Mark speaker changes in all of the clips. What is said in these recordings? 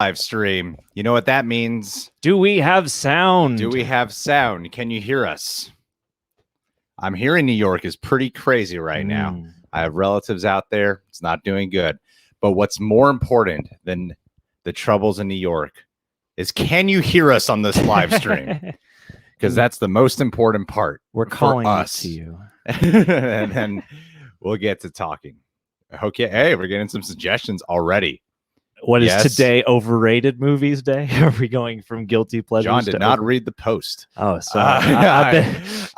Speaker 1: live stream. You know what that means?
Speaker 2: Do we have sound?
Speaker 1: Do we have sound? Can you hear us? I'm here in New York is pretty crazy right now. I have relatives out there. It's not doing good. But what's more important than the troubles in New York is, can you hear us on this live stream? Because that's the most important part.
Speaker 2: We're calling
Speaker 1: us
Speaker 2: to you.
Speaker 1: And then we'll get to talking. Okay. Hey, we're getting some suggestions already.
Speaker 2: What is today? Overrated movies day? Are we going from guilty pleasures?
Speaker 1: John did not read the post.
Speaker 2: Oh, sorry.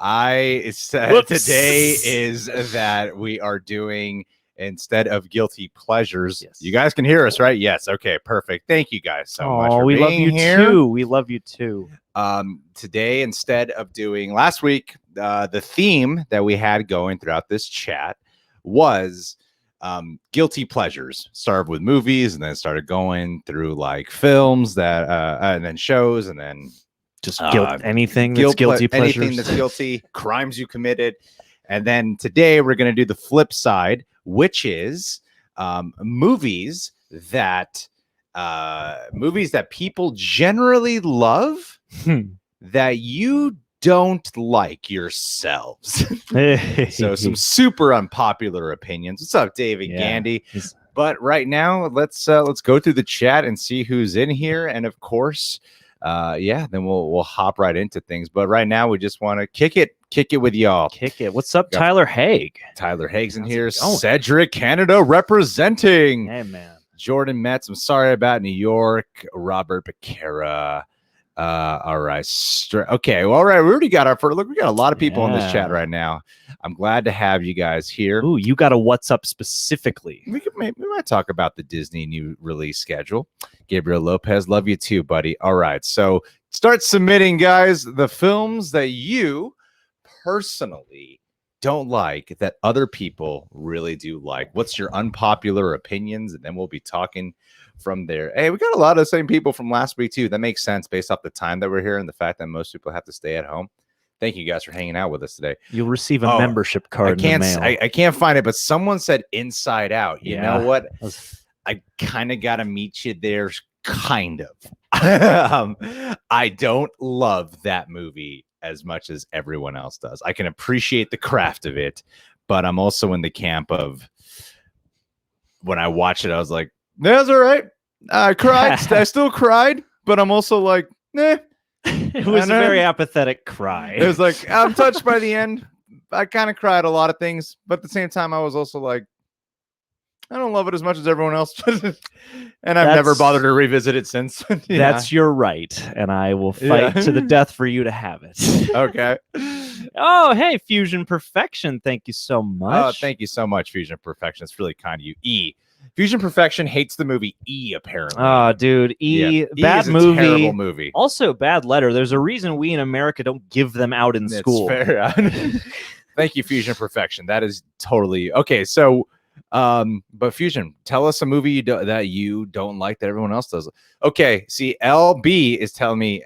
Speaker 1: I said today is that we are doing, instead of guilty pleasures.
Speaker 2: Yes.
Speaker 1: You guys can hear us, right? Yes. Okay, perfect. Thank you guys so much for
Speaker 2: we
Speaker 1: being
Speaker 2: love you
Speaker 1: here.
Speaker 2: too. We love you too.
Speaker 1: Today, instead of doing last week, the theme that we had going throughout this chat was guilty pleasures. Started with movies and then started going through like films that and then shows and then
Speaker 2: just anything that's guilty pleasures.
Speaker 1: Anything that's guilty, crimes you committed. And then today we're going to do the flip side, which is movies that people generally love that you don't like yourselves. So some super unpopular opinions. What's up, David Gandy? But right now, let's go through the chat and see who's in here. And of course, then we'll hop right into things. But right now, we just want to kick it with y'all.
Speaker 2: Kick it. What's up, Tyler Haig?
Speaker 1: Tyler Haig's in here. Cedric, Canada, representing.
Speaker 2: Hey, man.
Speaker 1: Jordan Metz, I'm sorry about New York. Robert Becerra. All right. Okay. Well, all right. We already got our first look. We got a lot of people in this chat right now. I'm glad to have you guys here.
Speaker 2: Ooh, you got a what's up specifically.
Speaker 1: We might talk about the Disney new release schedule. Gabriel Lopez, love you too, buddy. All right. So start submitting, guys, the films that you personally don't like that other people really do like. What's your unpopular opinions? And then we'll be talking from there. Hey, we got a lot of the same people from last week too. That makes sense based off the time that we're here and the fact that most people have to stay at home. Thank you guys for hanging out with us today.
Speaker 2: You'll receive a membership card in the mail.
Speaker 1: I can't find it, but someone said Inside Out. You know what? I kind of got to meet you there, kind of. I don't love that movie as much as everyone else does. I can appreciate the craft of it, but I'm also in the camp of, when I watched it, I was like, that's all right. I cried. I still cried, but I'm also like,
Speaker 2: It was a very apathetic cry.
Speaker 1: It was like, I'm touched by the end. I kind of cried a lot of things, but at the same time, I was also like, I don't love it as much as everyone else. And I've never bothered to revisit it since.
Speaker 2: That's your right. And I will fight to the death for you to have it.
Speaker 1: Okay.
Speaker 2: Oh, hey, Fusion Perfection. Thank you so much.
Speaker 1: Thank you so much, Fusion Perfection. It's really kind of you. Fusion Perfection hates the movie apparently.
Speaker 2: Oh, dude. Bad movie.
Speaker 1: Terrible movie.
Speaker 2: Also, bad letter. There's a reason we in America don't give them out in school.
Speaker 1: Fair. Thank you, Fusion Perfection. That is totally okay. So, but Fusion, tell us a movie that you don't like that everyone else does. Okay, see, LB is telling me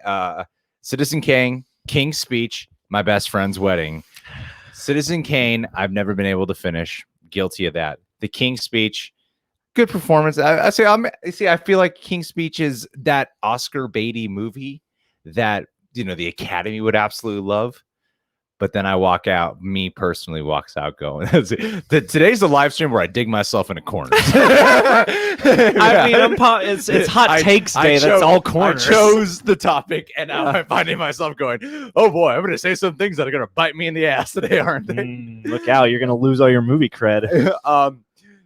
Speaker 1: Citizen Kane, King's Speech, My Best Friend's Wedding. Citizen Kane, I've never been able to finish. Guilty of that. The King's Speech, good performance. I feel like King's Speech is that Oscar baity movie that the Academy would absolutely love. But then I walk out. Me personally walks out going. Today's the live stream where I dig myself in a corner.
Speaker 2: I mean, it's hot takes day. That's all corners.
Speaker 1: I chose the topic, and now I'm finding myself going, "Oh boy, I'm going to say some things that are going to bite me in the ass today, aren't they?"
Speaker 2: Look out! You're going to lose all your movie cred.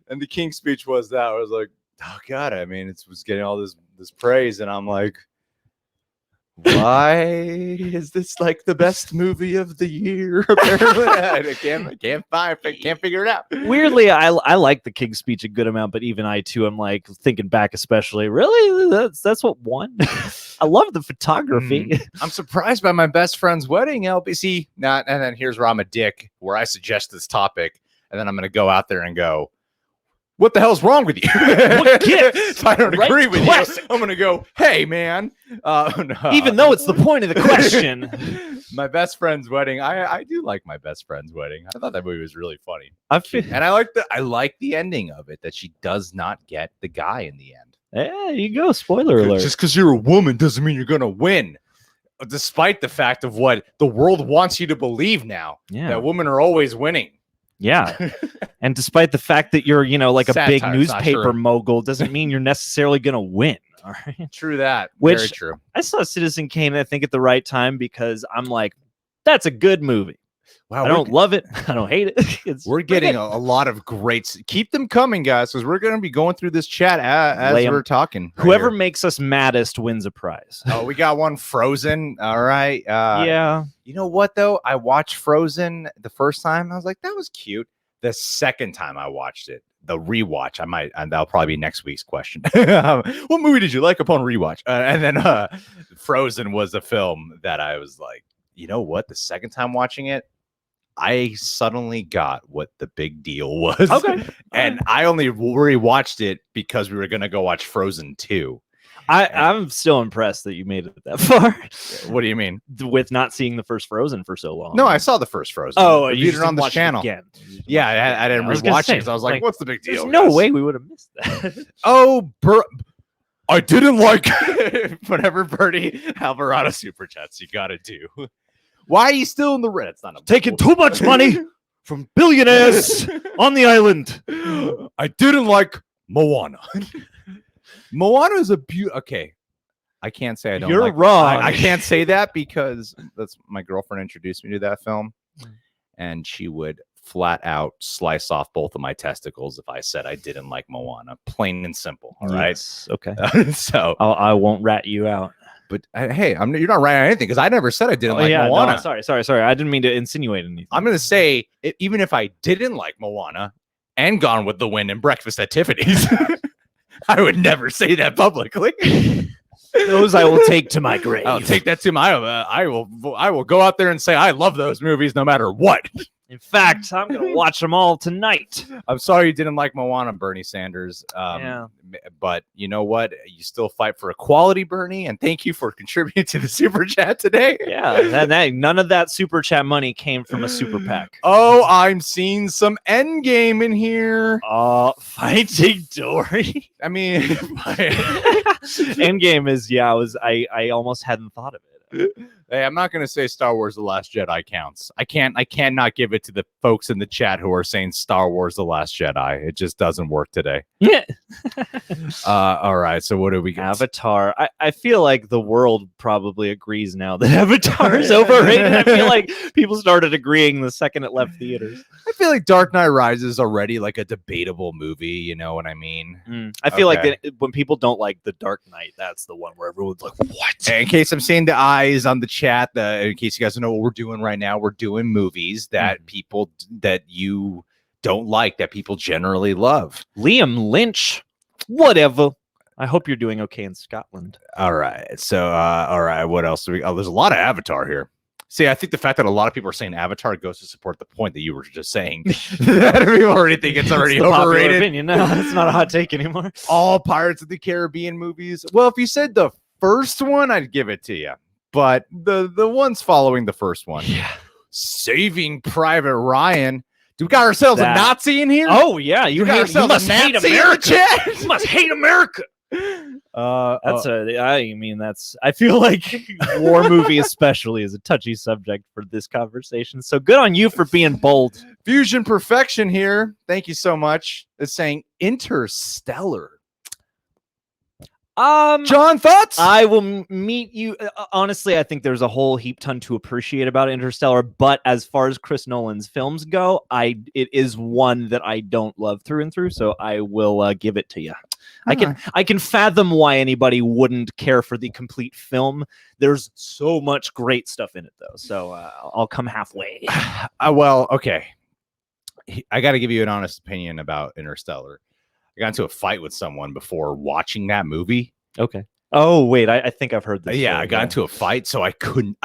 Speaker 1: And the King's Speech was that. I was like, "Oh God!" I mean, it was getting all this praise, and I'm like, why is this like the best movie of the year? Apparently, I can't figure it out.
Speaker 2: Weirdly, I like the King's Speech a good amount, but even I too am like thinking back, especially really that's what won. I love the photography.
Speaker 1: I'm surprised by My Best Friend's Wedding. LBC, and then here's where I'm a dick, where I suggest this topic, and then I'm going to go out there and go, what the hell's wrong with you?
Speaker 2: What gift?
Speaker 1: If I don't agree with you, I'm going to go, hey, man. No.
Speaker 2: Even though it's the point of the question.
Speaker 1: My Best Friend's Wedding. I do like My Best Friend's Wedding. I thought that movie was really funny.
Speaker 2: And
Speaker 1: I like the ending of it, that she does not get the guy in the end.
Speaker 2: There you go. Spoiler alert.
Speaker 1: Just because you're a woman doesn't mean you're gonna win. Despite the fact of what the world wants you to believe now, that women are always winning.
Speaker 2: Yeah. And despite the fact that you're, like a big
Speaker 1: Satire,
Speaker 2: newspaper mogul, doesn't mean you're necessarily going to win. All right.
Speaker 1: True that.
Speaker 2: Which
Speaker 1: Very true.
Speaker 2: I saw Citizen Kane, I think, at the right time because I'm like, that's a good movie.
Speaker 1: Wow,
Speaker 2: I don't love it. I don't hate it.
Speaker 1: We're getting a lot of greats. Keep them coming, guys, because we're going to be going through this chat as we're talking.
Speaker 2: Whoever makes us maddest wins a prize.
Speaker 1: Oh, we got one Frozen. All right.
Speaker 2: Yeah.
Speaker 1: You know what, though? I watched Frozen the first time. I was like, that was cute. The second time I watched it, the rewatch, and that'll probably be next week's question. What movie did you like upon rewatch? And then Frozen was a film that I was like, you know what? The second time watching it, I suddenly got what the big deal was.
Speaker 2: Okay.
Speaker 1: And I only rewatched it because we were going to go watch Frozen 2.
Speaker 2: I'm still impressed that you made it that far.
Speaker 1: What do you mean?
Speaker 2: With not seeing the first Frozen for so long.
Speaker 1: No, I saw the first Frozen.
Speaker 2: Oh,
Speaker 1: you
Speaker 2: you
Speaker 1: did it on the channel.
Speaker 2: Again.
Speaker 1: Yeah, I didn't rewatch it because I was like, what's the big deal?
Speaker 2: There's no way we would have missed that.
Speaker 1: Oh, I didn't like whatever Bertie Alvarado super chats you got to do. Why are you still in the red? It's not
Speaker 2: taking too much money from billionaires on the island.
Speaker 1: I didn't like Moana. Moana is a okay. I can't say I don't.
Speaker 2: You're
Speaker 1: like
Speaker 2: wrong.
Speaker 1: I can't say that because that's my girlfriend introduced me to that film, and she would flat out slice off both of my testicles if I said I didn't like Moana. Plain and simple. All right.
Speaker 2: Yes. Okay.
Speaker 1: So
Speaker 2: I won't rat you out.
Speaker 1: But hey, you're not writing anything because I never said I didn't like Moana.
Speaker 2: No, sorry. I didn't mean to insinuate anything.
Speaker 1: I'm going to say, even if I didn't like Moana and Gone with the Wind and Breakfast at Tiffany's, I would never say that publicly.
Speaker 2: Those I will take to my grave.
Speaker 1: I'll take that to my. I will go out there and say I love those movies no matter what.
Speaker 2: In fact, I'm going to watch them all tonight.
Speaker 1: I'm sorry you didn't like Moana, Bernie Sanders.
Speaker 2: Yeah.
Speaker 1: But you know what? You still fight for equality, Bernie, and thank you for contributing to the super chat today.
Speaker 2: Yeah, none of that super chat money came from a super PAC.
Speaker 1: Oh, I'm seeing some Endgame in here.
Speaker 2: Finding Dory.
Speaker 1: I mean,
Speaker 2: Endgame is I almost hadn't thought of it.
Speaker 1: Hey, I'm not going to say Star Wars The Last Jedi counts. I cannot give it to the folks in the chat who are saying Star Wars The Last Jedi. It just doesn't work today.
Speaker 2: Yeah.
Speaker 1: All right. So what do we got?
Speaker 2: Avatar. I feel like the world probably agrees now that Avatar is overrated. I feel like people started agreeing the second it left theaters.
Speaker 1: I feel like Dark Knight Rises is already like a debatable movie. You know what I mean?
Speaker 2: I feel like when people don't like The Dark Knight, that's the one where everyone's like, what?
Speaker 1: In case I'm seeing the eyes on the chat, in case you guys don't know what we're doing right now, we're doing movies that people that you don't like, that people generally love.
Speaker 2: Liam Lynch, whatever. I hope you're doing okay in Scotland.
Speaker 1: All right. So, all right. What else do we? Oh, there's a lot of Avatar here. See, I think the fact that a lot of people are saying Avatar goes to support the point that you were just saying. That people already think it's already overrated.
Speaker 2: Opinion. No, it's not a hot take anymore.
Speaker 1: All Pirates of the Caribbean movies. Well, if you said the first one, I'd give it to you. But the ones following the first one, Saving Private Ryan. Do we got ourselves a Nazi in here?
Speaker 2: Oh yeah, you must hate America. You must hate America. I feel like war movie especially is a touchy subject for this conversation. So good on you for being bold.
Speaker 1: Fusion Perfection here. Thank you so much. It's saying Interstellar. John, thoughts?
Speaker 2: I will meet you. Honestly, I think there's a whole heap ton to appreciate about Interstellar, but as far as Chris Nolan's films go, it is one that I don't love through and through, so I will give it to you. I can fathom why anybody wouldn't care for the complete film. There's so much great stuff in it, though, so I'll come halfway.
Speaker 1: Well, okay. I got to give you an honest opinion about Interstellar. I got into a fight with someone before watching that movie.
Speaker 2: Okay. Oh, wait. I think I've heard this.
Speaker 1: Yeah, I got into a fight, so I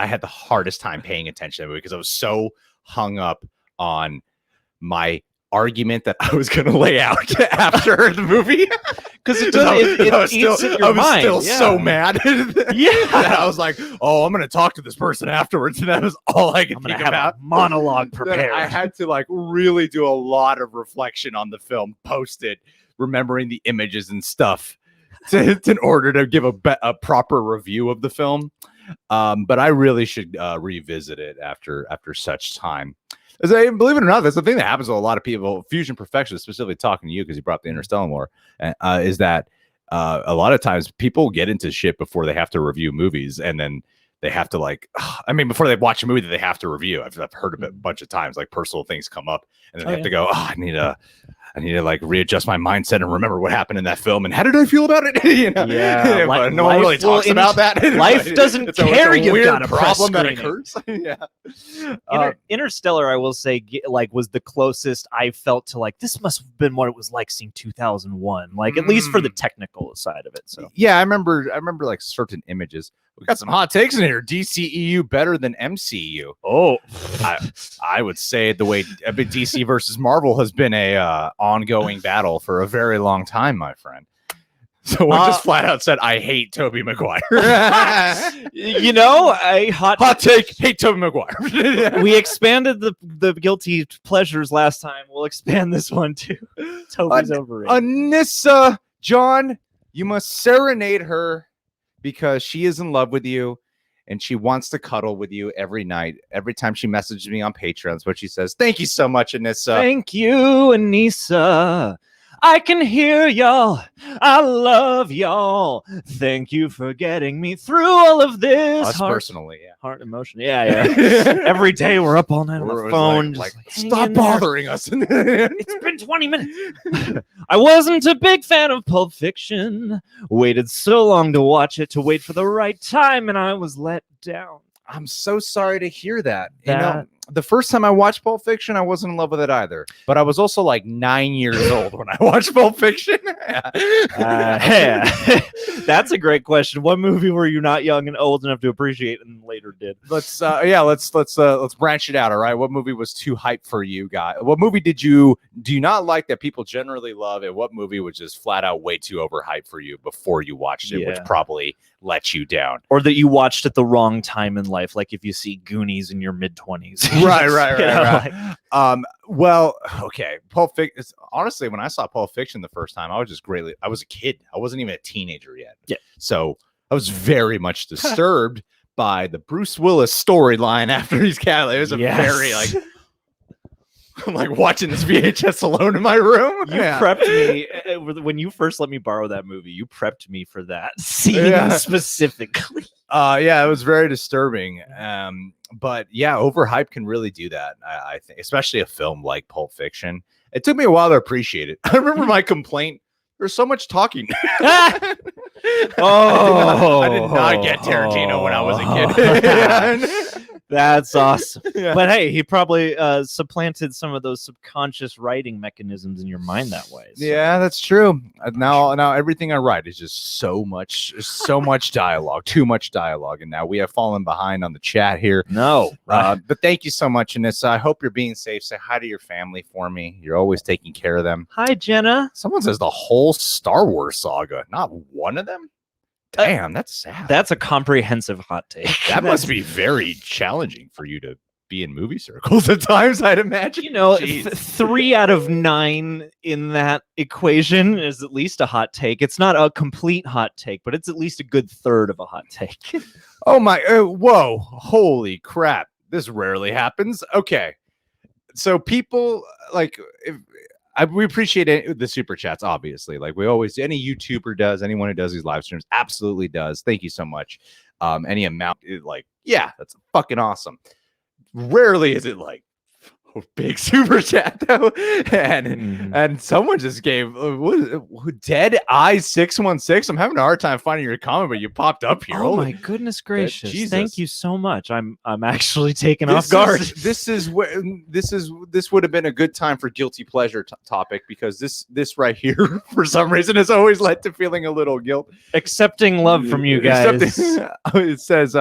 Speaker 1: had the hardest time paying attention to the movie because I was so hung up on my argument that I was going to lay out after the movie. Because I was still so mad. I was like, oh, I'm going to talk to this person afterwards. And that was all I could think about.
Speaker 2: A monologue prepared.
Speaker 1: I had to really do a lot of reflection on the film, post it, remembering the images and stuff. in order to give a proper review of the film. But I really should revisit it after such time. As believe it or not, that's the thing that happens to a lot of people. Fusion perfectionists, specifically talking to you because you brought up the Interstellar more, is that a lot of times people get into shit before they have to review movies, and then they have to before they watch a movie that they have to review. I've heard of it a bunch of times, like personal things come up, and then they have to go, I need to like readjust my mindset and remember what happened in that film and how did I feel about it?
Speaker 2: Yeah,
Speaker 1: but no one really talks about that.
Speaker 2: Life doesn't care. You've got a
Speaker 1: problem that occurs.
Speaker 2: Interstellar, I will say, was the closest I felt to this must have been what it was like seeing 2001, at least for the technical side of it. So
Speaker 1: yeah, I remember like certain images. We got some hot takes in here. DCEU better than MCU.
Speaker 2: Oh,
Speaker 1: I would say the way DC versus Marvel has been a ongoing battle for a very long time, my friend. So we just flat out said, I hate Tobey Maguire.
Speaker 2: A hot
Speaker 1: take, hate Tobey Maguire.
Speaker 2: We expanded the guilty pleasures last time. We'll expand this one too. Toby's overrated.
Speaker 1: Anissa, John, you must serenade her because she is in love with you and she wants to cuddle with you every night. Every time she messages me on Patreon, that's what she says. Thank you so much, Anissa.
Speaker 2: Thank you, Anissa. I can hear y'all. I love y'all. Thank you for getting me through all of this.
Speaker 1: Us personally, yeah.
Speaker 2: Heart emotion. Yeah. Every day we're up all night on the phone.
Speaker 1: Stop bothering us.
Speaker 2: It's been 20 minutes. I wasn't a big fan of Pulp Fiction. Waited so long to watch it to wait for the right time, and I was let down.
Speaker 1: I'm so sorry to hear that. You know, the first time I watched Pulp Fiction, I wasn't in love with it either. But I was also like 9 years old when I watched Pulp Fiction.
Speaker 2: That's a great question. What movie were you not young and old enough to appreciate and later did?
Speaker 1: Let's branch it out. All right. What movie was too hype for you guys? What movie do you not like that people generally love? And what movie was just flat out way too overhyped for you before you watched it, which probably let you down?
Speaker 2: Or that you watched at the wrong time in life, like if you see Goonies in your mid-20s.
Speaker 1: Right. Well, okay. Pulp Fiction. Honestly, when I saw Pulp Fiction the first time, I was a kid. I wasn't even a teenager yet.
Speaker 2: Yeah.
Speaker 1: So I was very much disturbed by the Bruce Willis storyline after he's cat. It was a very I'm like watching this VHS alone in my room.
Speaker 2: You prepped me when you first let me borrow that movie. You prepped me for that scene specifically.
Speaker 1: It was very disturbing. But yeah, Overhyped can really do that. I think, especially a film like Pulp Fiction. It took me a while to appreciate it. I remember my complaint. There's so much talking. I did not get Tarantino when I was a kid.
Speaker 2: That's awesome. But hey, he probably supplanted some of those subconscious writing mechanisms in your mind that way. So.
Speaker 1: Yeah, that's true. Now everything I write is just so much dialogue, too much dialogue. And now we have fallen behind on the chat here.
Speaker 2: No.
Speaker 1: But thank you so much, Anissa. I hope you're being safe. Say hi to your family for me. You're always taking care of them.
Speaker 2: Hi, Jenna.
Speaker 1: Someone says the whole Star Wars saga, not one of them. Damn, that's sad.
Speaker 2: That's a comprehensive hot take.
Speaker 1: That must be very challenging for you to be in movie circles at times, I'd imagine.
Speaker 2: 3 out of 9 in that equation is at least a hot take. It's not a complete hot take, but it's at least a good third of a hot take.
Speaker 1: Oh my, whoa, holy crap. This rarely happens. Okay. So people, we appreciate the super chats, obviously. Like we always do. Any YouTuber does, anyone who does these live streams absolutely does. Thank you so much. Any amount, that's fucking awesome. Rarely is it like a big super chat though, and someone just gave Dead Eyes 616. I'm having a hard time finding your comment, but you popped up here.
Speaker 2: Oh my goodness gracious! Thank you so much. I'm actually taken off guard.
Speaker 1: This would have been a good time for guilty pleasure topic because this right here for some reason has always led to feeling a little guilt.
Speaker 2: Accepting love from you guys.
Speaker 1: It says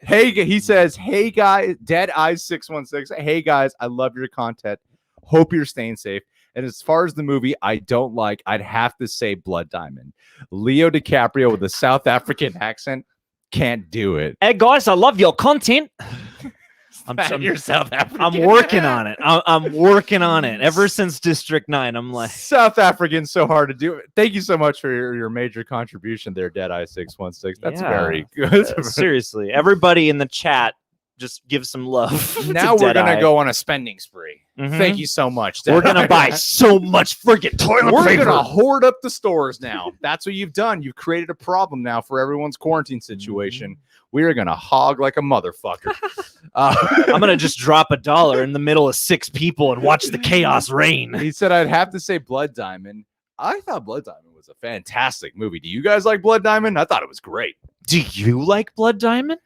Speaker 1: he says, hey guys, Dead Eyes 616. Hey guys, I love your content. Hope you're staying safe. And as far as the movie I don't like, I'd have to say Blood Diamond. Leo DiCaprio with a South African accent can't do it.
Speaker 2: Hey guys, I love your content.
Speaker 1: You're South African.
Speaker 2: I'm working on it. I'm working on it. Ever since District 9, I'm like
Speaker 1: South African's so hard to do. Thank you so much for your major contribution there, Deadeye 616. That's very good.
Speaker 2: Seriously, everybody in the chat, just give some love.
Speaker 1: Now we're gonna go on a spending spree. Thank you so much.
Speaker 2: We're gonna buy so much friggin' toilet paper.
Speaker 1: We're gonna hoard up the stores now. That's what you've done. You've created a problem now for everyone's quarantine situation. We are gonna hog like a motherfucker.
Speaker 2: I'm gonna just drop $1 in the middle of 6 people and watch the chaos reign.
Speaker 1: He said I'd have to say Blood Diamond. I thought Blood Diamond was a fantastic movie. Do you guys like Blood Diamond? I thought it was great.
Speaker 2: Do you like Blood Diamond?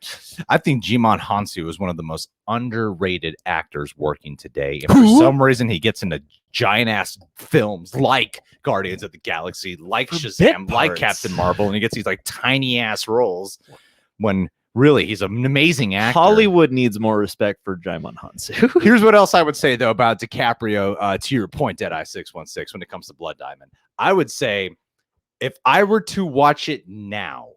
Speaker 1: I think Jimon Hansu is one of the most underrated actors working today. And for some reason, he gets into giant ass films like Guardians of the Galaxy, like Shazam, like Captain Marvel, and he gets these like tiny ass roles when really he's an amazing actor.
Speaker 2: Hollywood needs more respect for Jimon Hansu.
Speaker 1: Here's what else I would say, though, about DiCaprio, to your point, Deadeye 616, when it comes to Blood Diamond. I would say if I were to watch it now,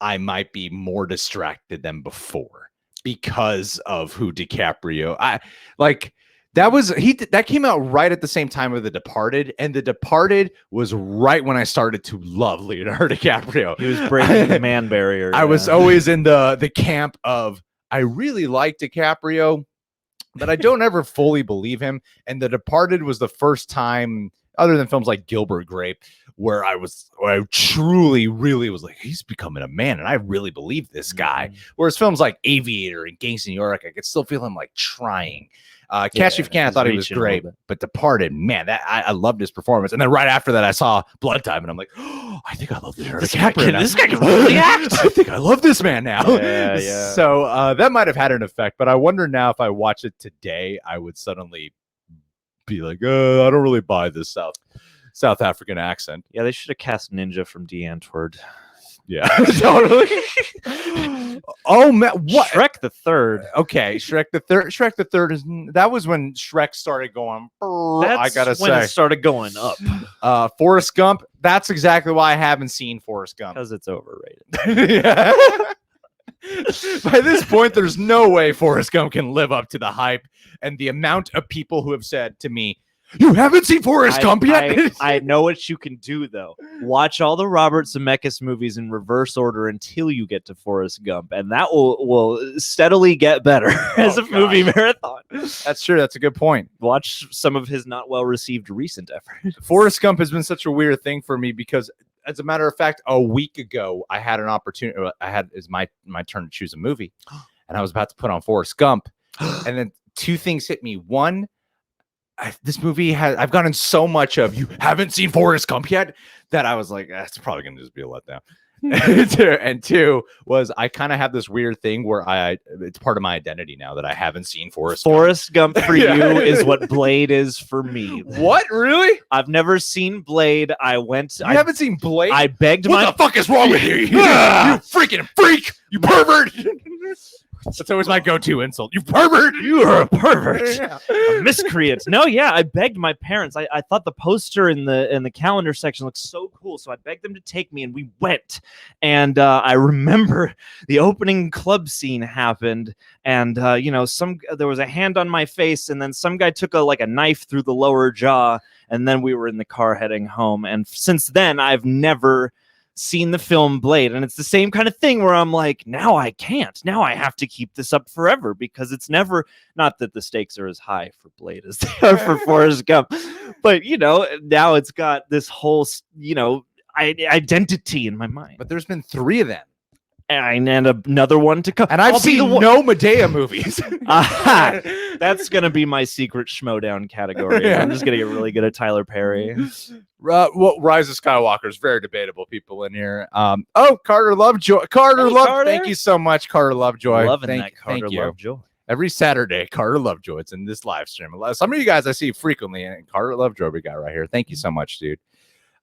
Speaker 1: I might be more distracted than before because of who DiCaprio. That came out right at the same time of The Departed, and The Departed was right when I started to love Leonardo DiCaprio.
Speaker 2: He was breaking the man barrier.
Speaker 1: I was always in the camp of I really like DiCaprio, but I don't ever fully believe him. And The Departed was the first time, other than films like Gilbert Grape, where I truly, really was like, he's becoming a man, and I really believe this guy. Whereas films like Aviator and Gangs in New York, I could still feel him like trying. Catch Me If You Can, I thought he was great, but Departed, man, I loved his performance. And then right after that, I saw Blood Diamond, and I'm like, oh, I think I love this guy. This guy can really act. I think I love this man now. Yeah. So that might have had an effect, but I wonder now if I watch it today, I would suddenly be like, I don't really buy this South African accent.
Speaker 2: Yeah, they should have cast Ninja from The Antwoord.
Speaker 1: Yeah, totally. Oh man, what?
Speaker 2: Shrek the Third.
Speaker 1: Okay, Shrek the Third that was when Shrek started going. I gotta say,
Speaker 2: when it started going up.
Speaker 1: Forrest Gump. That's exactly why I haven't seen Forrest Gump,
Speaker 2: because it's overrated.
Speaker 1: Yeah. By this point, there's no way Forrest Gump can live up to the hype and the amount of people who have said to me, "You haven't seen Forrest Gump yet?"
Speaker 2: I know what you can do, though. Watch all the Robert Zemeckis movies in reverse order until you get to Forrest Gump, and that will steadily get better as a movie marathon.
Speaker 1: That's true. That's a good point.
Speaker 2: Watch some of his not well-received recent efforts.
Speaker 1: Forrest Gump has been such a weird thing for me because, as a matter of fact, a week ago, I had an opportunity. It's my turn to choose a movie, and I was about to put on Forrest Gump, and then two things hit me. One, this movie I've gotten so much of you haven't seen Forrest Gump yet that I was like, it's probably gonna just be a letdown. And two was I kind of have this weird thing where it's part of my identity now that I haven't seen Forrest
Speaker 2: Gump for you is what Blade is for me.
Speaker 1: What, really?
Speaker 2: I've never seen Blade. I
Speaker 1: haven't seen Blade?
Speaker 2: I begged
Speaker 1: what the fuck is wrong with you? You freaking freak, you pervert. That's always my go-to insult. You pervert!
Speaker 2: You are a pervert. A miscreant. No, yeah, I begged my parents. I thought the poster in the calendar section looked so cool, so I begged them to take me, and we went. And I remember the opening club scene happened, and there was a hand on my face, and then some guy took a knife through the lower jaw, and then we were in the car heading home. And since then, I've never seen the film Blade, and it's the same kind of thing where I'm like, now I can't. Now I have to keep this up forever because it's never, not that the stakes are as high for Blade as they are for Forrest Gump, but now it's got this whole identity in my mind.
Speaker 1: But there's been 3 of them.
Speaker 2: And another one to come.
Speaker 1: And I've seen no Medea movies.
Speaker 2: That's going to be my secret schmodown category. Yeah. I'm just going to get really good at Tyler Perry.
Speaker 1: Rise of Skywalker is very debatable, people in here. Carter Lovejoy. Carter. Thank you so much, Carter Lovejoy.
Speaker 2: Loving that Carter Lovejoy.
Speaker 1: Every Saturday, Carter Lovejoy. It's in this live stream. Some of you guys I see frequently, and Carter Lovejoy we got right here. Thank you so much, dude.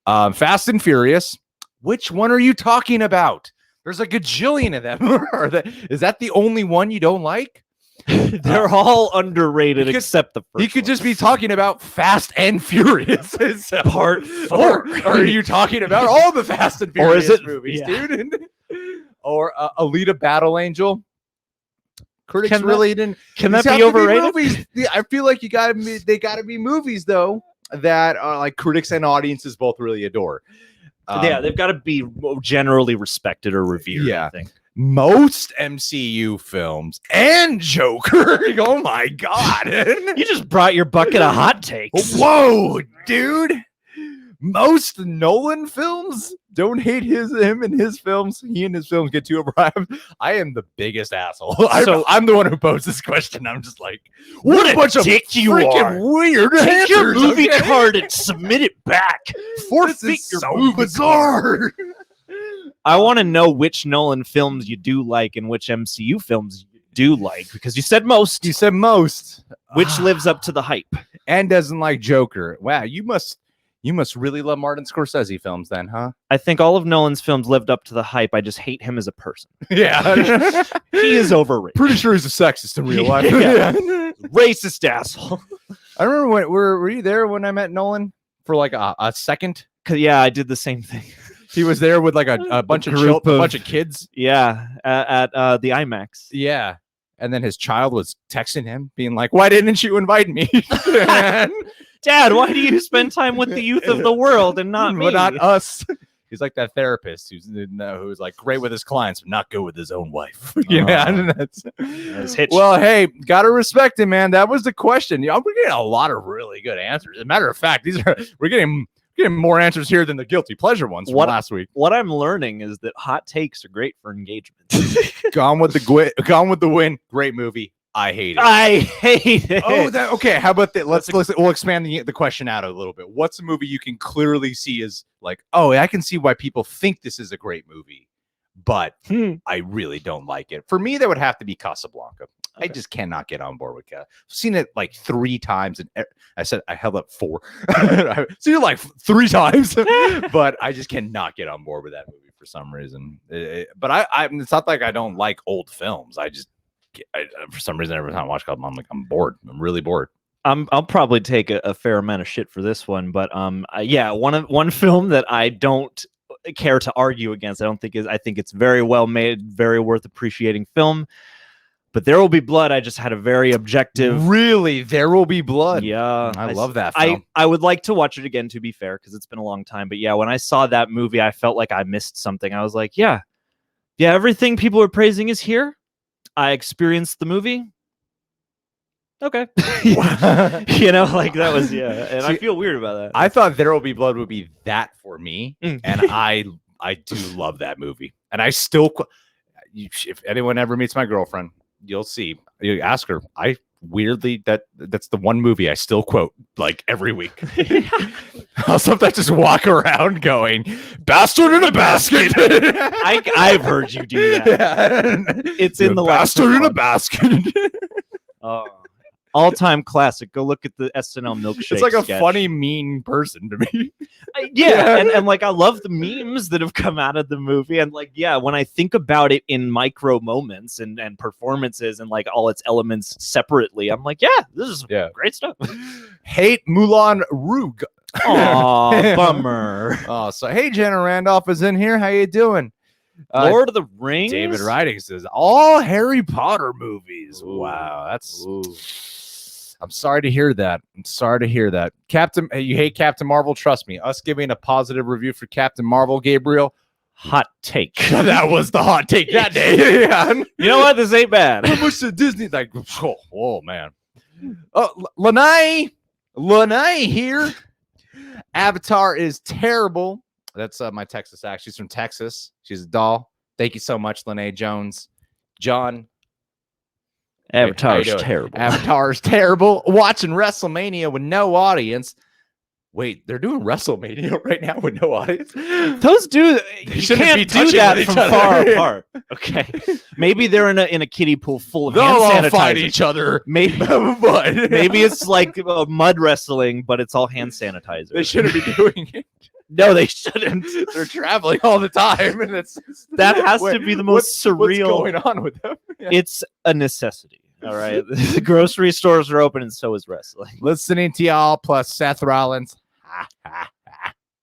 Speaker 1: Fast and Furious. Which one are you talking about? There's a gajillion of them. Is that the only one you don't like?
Speaker 2: They're all underrated except the first.
Speaker 1: He could just be talking about Fast and Furious.
Speaker 2: Part 4.
Speaker 1: Or are you talking about all the Fast and Furious movies, dude? Or Alita Battle Angel. Critics
Speaker 2: Can that-
Speaker 1: really didn't.
Speaker 2: Can
Speaker 1: These
Speaker 2: that
Speaker 1: have
Speaker 2: be
Speaker 1: to
Speaker 2: overrated?
Speaker 1: movies. Yeah, I feel like they gotta be movies though that are like critics and audiences both really adore.
Speaker 2: Yeah, they've got to be generally respected or revered.
Speaker 1: Yeah.
Speaker 2: I think.
Speaker 1: Most MCU films and Joker. Oh my god!
Speaker 2: You just brought your bucket of hot takes.
Speaker 1: Whoa, dude! Most Nolan films don't hate him and his films. He and his films get too overhyped. I am the biggest asshole.
Speaker 2: So-
Speaker 1: I'm the one who posed this question. I'm just like,
Speaker 2: What a
Speaker 1: bunch of
Speaker 2: dick you
Speaker 1: freaking
Speaker 2: are.
Speaker 1: weird
Speaker 2: Take your
Speaker 1: answers,
Speaker 2: movie
Speaker 1: okay?
Speaker 2: card and submit it back.
Speaker 1: This is so bizarre.
Speaker 2: I want to know which Nolan films you do like and which MCU films you do like, because you said most.
Speaker 1: You said most.
Speaker 2: Which lives up to the hype?
Speaker 1: And doesn't like Joker. Wow, you must really love Martin Scorsese films then, huh?
Speaker 2: I think all of Nolan's films lived up to the hype. I just hate him as a person.
Speaker 1: Yeah.
Speaker 2: He is overrated.
Speaker 1: Pretty sure he's a sexist in real life.
Speaker 2: Yeah. Racist asshole.
Speaker 1: I remember when were you there when I met Nolan for like a second?
Speaker 2: Yeah, I did the same thing.
Speaker 1: He was there with like a bunch of
Speaker 2: group
Speaker 1: a
Speaker 2: of-
Speaker 1: bunch of kids.
Speaker 2: Yeah, at the IMAX.
Speaker 1: Yeah. And then his child was texting him, being like, "Why didn't you invite me?"
Speaker 2: Dad, why do you spend time with the youth of the world and not me?
Speaker 1: But not us. He's like that therapist who's like great with his clients, but not good with his own wife. Yeah,
Speaker 2: That's Hitch.
Speaker 1: well, hey, gotta respect him, man. That was the question. We're getting a lot of really good answers. As a matter of fact, we're getting more answers here than the guilty pleasure ones from last week.
Speaker 2: What I'm learning is that hot takes are great for engagement.
Speaker 1: Gone with the Wind. Great movie. I hate it.
Speaker 2: I hate it.
Speaker 1: Oh, okay. How about that? We'll expand the question out a little bit. What's a movie you can clearly see as like, oh, I can see why people think this is a great movie, but I really don't like it. For me, that would have to be Casablanca. I
Speaker 2: Okay.
Speaker 1: just cannot get on board with that. I've seen it like 3 times, and I held up 4. Seen it like 3 times, but I just cannot get on board with that movie for some reason. But it's not like I don't like old films. For some reason, every time I watch Casablanca, I'm bored. I'm really bored.
Speaker 2: I'll probably take a fair amount of shit for this one, but yeah, one film that I don't care to argue against. I think it's very well made, very worth appreciating film. But There Will Be Blood, I just had a very objective.
Speaker 1: Really, There Will Be Blood.
Speaker 2: Yeah,
Speaker 1: I love that film.
Speaker 2: I would like to watch it again, to be fair, because it's been a long time. But yeah, when I saw that movie, I felt like I missed something. I was like, yeah, everything people are praising is here. I experienced the movie. Okay. Like that was, and I feel weird about that.
Speaker 1: I thought There Will Be Blood would be that for me,
Speaker 2: Mm.
Speaker 1: and I do love that movie. And I still, if anyone ever meets my girlfriend, you'll see. You ask her. That's the one movie I still quote like every week. I'll sometimes just walk around going, "Bastard in a basket."
Speaker 2: I've heard you do that.
Speaker 1: Yeah.
Speaker 2: It's in the last
Speaker 1: bastard in a
Speaker 2: one.
Speaker 1: basket.
Speaker 2: All-time classic. Go look at the SNL milkshake.
Speaker 1: It's like a
Speaker 2: sketch.
Speaker 1: funny, mean person to me.
Speaker 2: Yeah, and like I love the memes that have come out of the movie, and like when I think about it in micro moments and performances and like all its elements separately, I'm like, this is great stuff.
Speaker 1: Hate Moulin Rouge.
Speaker 2: Aw, bummer.
Speaker 1: Oh, so hey, Jenna Randolph is in here. How you doing?
Speaker 2: Lord of the Rings.
Speaker 1: David Writing says all Harry Potter movies.
Speaker 2: Ooh.
Speaker 1: Wow, that's. I'm sorry to hear that. Captain, you hate Captain Marvel? Trust me. Us giving a positive review for Captain Marvel, Gabriel.
Speaker 2: Hot take.
Speaker 1: That was the hot take that day. Yeah.
Speaker 2: You know what? This ain't bad.
Speaker 1: How much did Disney like? Oh man. Oh, Lanai here. Avatar is terrible. That's my Texas act. She's from Texas. She's a doll. Thank you so much, Lene Jones. John.
Speaker 2: Avatar's terrible.
Speaker 1: Avatar's terrible. Watching WrestleMania with no audience. Wait, they're doing WrestleMania right now with no audience?
Speaker 2: Those dudes, you
Speaker 1: shouldn't
Speaker 2: can't
Speaker 1: be
Speaker 2: do
Speaker 1: touching
Speaker 2: that
Speaker 1: with
Speaker 2: from
Speaker 1: each other.
Speaker 2: far apart. Okay, maybe they're in a kiddie pool full of
Speaker 1: They'll
Speaker 2: hand
Speaker 1: all
Speaker 2: sanitizer.
Speaker 1: fight each other.
Speaker 2: Maybe,
Speaker 1: but
Speaker 2: maybe it's like mud wrestling, but it's all hand sanitizer.
Speaker 1: they shouldn't be doing it.
Speaker 2: No, they shouldn't.
Speaker 1: They're traveling all the time, and
Speaker 2: That has to be the most surreal.
Speaker 1: What's going on with them? Yeah.
Speaker 2: It's a necessity. All right, the grocery stores are open, and so is wrestling.
Speaker 1: Listening to y'all plus Seth Rollins.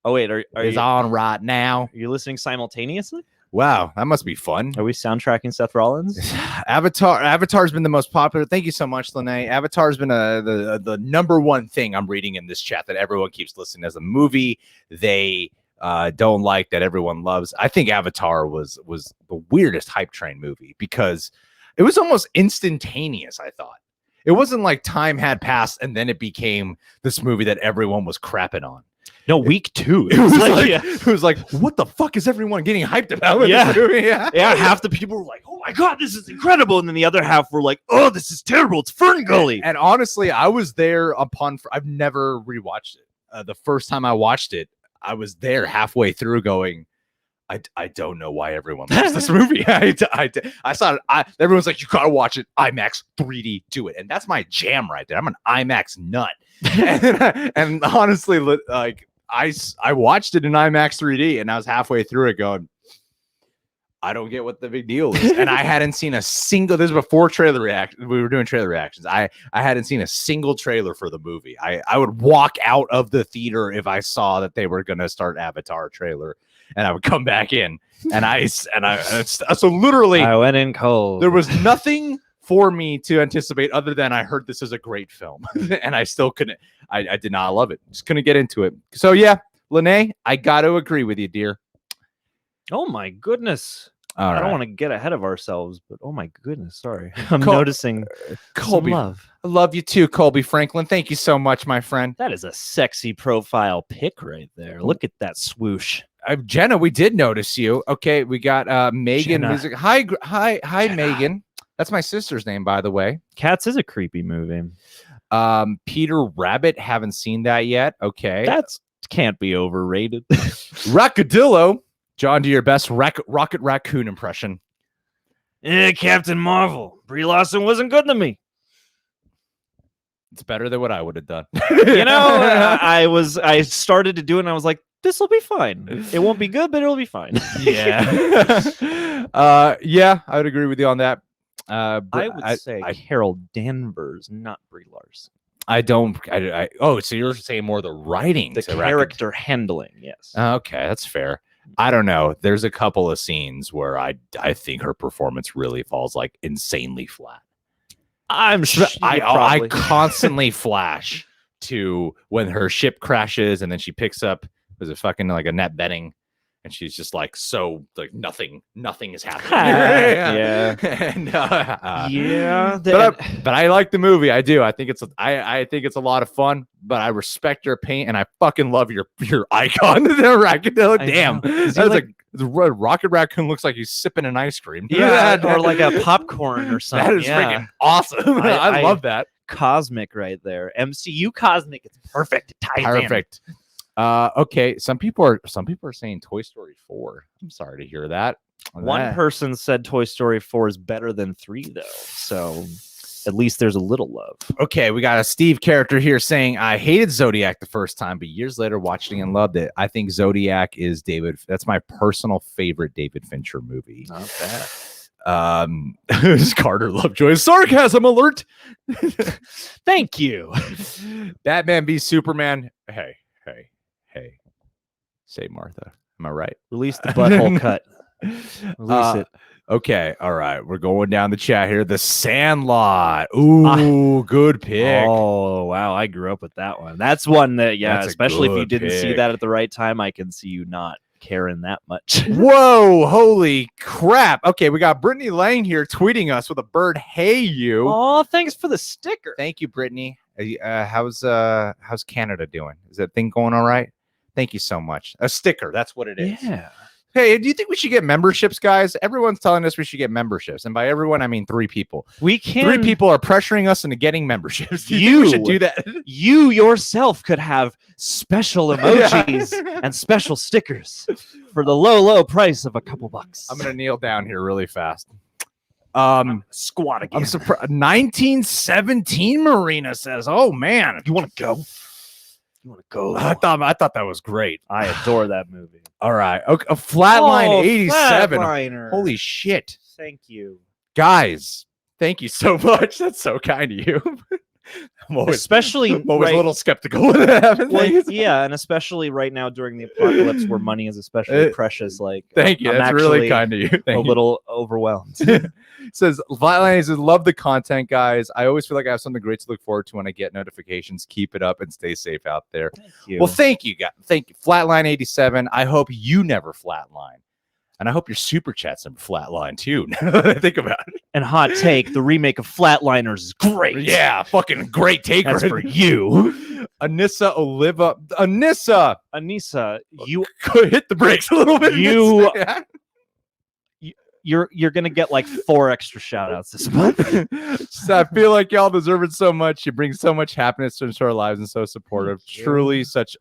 Speaker 2: Oh wait, are
Speaker 1: is
Speaker 2: you
Speaker 1: on right now.
Speaker 2: are you listening simultaneously?
Speaker 1: Wow, that must be fun.
Speaker 2: Are we soundtracking Seth Rollins?
Speaker 1: Avatar's been the most popular. Thank you so much, Lene. Avatar's been the number one thing I'm reading in this chat that everyone keeps listening as a movie they don't like, that everyone loves. I think Avatar was the weirdest hype train movie because it was almost instantaneous. I thought it wasn't like time had passed and then it became this movie that everyone was crapping on.
Speaker 2: No, week 2.
Speaker 1: It was like, what the fuck is everyone getting hyped about with this movie?
Speaker 2: Yeah, half the people were like, oh my God, this is incredible. And then the other half were like, oh, this is terrible. It's Fern Gully.
Speaker 1: And honestly, I was there I've never rewatched it. The first time I watched it, I was there halfway through going, I don't know why everyone loves this movie. I saw it. Everyone's like, you gotta watch it. IMAX 3D, do it. And that's my jam right there. I'm an IMAX nut. and honestly, like I watched it in IMAX 3D and I was halfway through it going, I don't get what the big deal is. And I hadn't seen a single, this is before trailer reaction. We were doing trailer reactions. I hadn't seen a single trailer for the movie. I would walk out of the theater if I saw that they were going to start Avatar trailer, and I would come back in so literally
Speaker 2: I went in cold.
Speaker 1: There was nothing for me to anticipate other than I heard this is a great film. And I still couldn't, I did not love it. Just couldn't get into it. So yeah, Lene, I got to agree with you, dear.
Speaker 2: Oh my goodness. I don't want to get ahead of ourselves, but oh my goodness, sorry. I'm noticing
Speaker 1: Colby.
Speaker 2: Some love.
Speaker 1: I love you too, Colby Franklin. Thank you so much, my friend.
Speaker 2: That is a sexy profile pic right there. Look at that swoosh.
Speaker 1: Jenna, we did notice you. Okay, we got Megan. Hi,
Speaker 2: Jenna.
Speaker 1: Megan. That's my sister's name, by the way.
Speaker 2: Cats is a creepy movie.
Speaker 1: Peter Rabbit, haven't seen that yet. Okay.
Speaker 2: That's can't be overrated.
Speaker 1: Rockadillo. John, do your best Rocket Raccoon impression.
Speaker 2: Captain Marvel. Brie Larson wasn't good to me.
Speaker 1: It's better than what I would have done.
Speaker 2: I started to do it and I was like, this will be fine. It won't be good, but it'll be fine.
Speaker 1: Yeah. Yeah, I would agree with you on that.
Speaker 2: I would say Carol Danvers, not Brie Larson.
Speaker 1: So you're saying more the writing,
Speaker 2: the character handling. Yes.
Speaker 1: Okay, that's fair. I don't know. There's a couple of scenes where I think her performance really falls like insanely flat.
Speaker 2: I'm sure.
Speaker 1: I constantly flash to when her ship crashes and then she picks up, was it fucking like a net betting? And she's just like, so like nothing is happening.
Speaker 2: Yeah.
Speaker 1: And,
Speaker 2: yeah.
Speaker 1: But I like the movie. I do. I think it's a lot of fun, but I respect your paint and I fucking love your icon. The Racadillo. Damn. That was the Rocket Raccoon looks like he's sipping an ice cream.
Speaker 2: Yeah. Or like a popcorn or something.
Speaker 1: That is freaking awesing. I love that.
Speaker 2: Cosmic right there. MCU Cosmic. It's perfect. It ties
Speaker 1: perfect.
Speaker 2: In.
Speaker 1: Okay. Some people are saying Toy Story 4. I'm sorry to hear that.
Speaker 2: One person said Toy Story 4 is better than 3 though. So at least there's a little love. Okay, we got a Steve character here saying I hated Zodiac the first time, but years later watching and loved it. I think Zodiac is that's my personal favorite David Fincher movie. Not bad. Carter Lovejoy. Sarcasm alert. Thank you. Batman v Superman. Hey. Say Martha. Am I right? Release the butthole cut. Release it. Okay. All right. We're going down the chat here. The Sandlot. Ooh, good pick. Oh, wow. I grew up with that one. That's one that, especially if you didn't see that at the right time, I can see you not caring that much. Whoa. Holy crap. Okay. We got Brittany Lane here tweeting us with a bird. Hey, you. Oh, thanks for the sticker. Thank you, Brittany. How's Canada doing? Is that thing going all right? Thank you so much. A sticker. That's what it is. Yeah. Hey, do you think we should get memberships, guys? Everyone's telling us we should get memberships. And by everyone, I mean 3 people. We can. 3 people are pressuring us into getting memberships. Do you think we should do that? You yourself could have special emojis and special stickers for the low price of a couple bucks. I'm going to kneel down here really fast. Squat again. I'm surprised. 1917 Marina says, oh, man. You want to go? You want to go? I thought that was great. I adore that movie. All right. Okay, a Flatline 87. Flatliner. Holy shit. Thank you. Guys, thank you so much. That's so kind of you.
Speaker 1: I'm always,
Speaker 2: Especially
Speaker 1: I'm always
Speaker 2: right-
Speaker 1: a little skeptical when that happens.
Speaker 2: Well, yeah, and especially right now during the apocalypse, where money is especially precious. Like,
Speaker 1: Thank you.
Speaker 2: I'm
Speaker 1: That's really
Speaker 2: actually
Speaker 1: kind of you.
Speaker 2: a
Speaker 1: Thank you.
Speaker 2: little overwhelmed.
Speaker 1: Says Flatline says, love the content, guys. I always feel like I have something great to look forward to when I get notifications. Keep it up and stay safe out there.
Speaker 2: Thank you.
Speaker 1: Well, thank you, guys. Thank you, Flatline 87. I hope you never flatline, and I hope your super chats never flatline too. Now that I think about it.
Speaker 2: And hot take: the remake of Flatliners is great.
Speaker 1: Yeah, fucking great take.
Speaker 2: That's
Speaker 1: right?
Speaker 2: for you,
Speaker 1: Anissa Oliva. Anissa,
Speaker 2: Anissa. You
Speaker 1: hit the brakes a little bit.
Speaker 2: You- you're gonna get like 4 extra shout outs this month.
Speaker 1: So I feel like y'all deserve it so much. You bring so much happiness into our lives and so supportive.
Speaker 2: Thank you.
Speaker 1: Truly such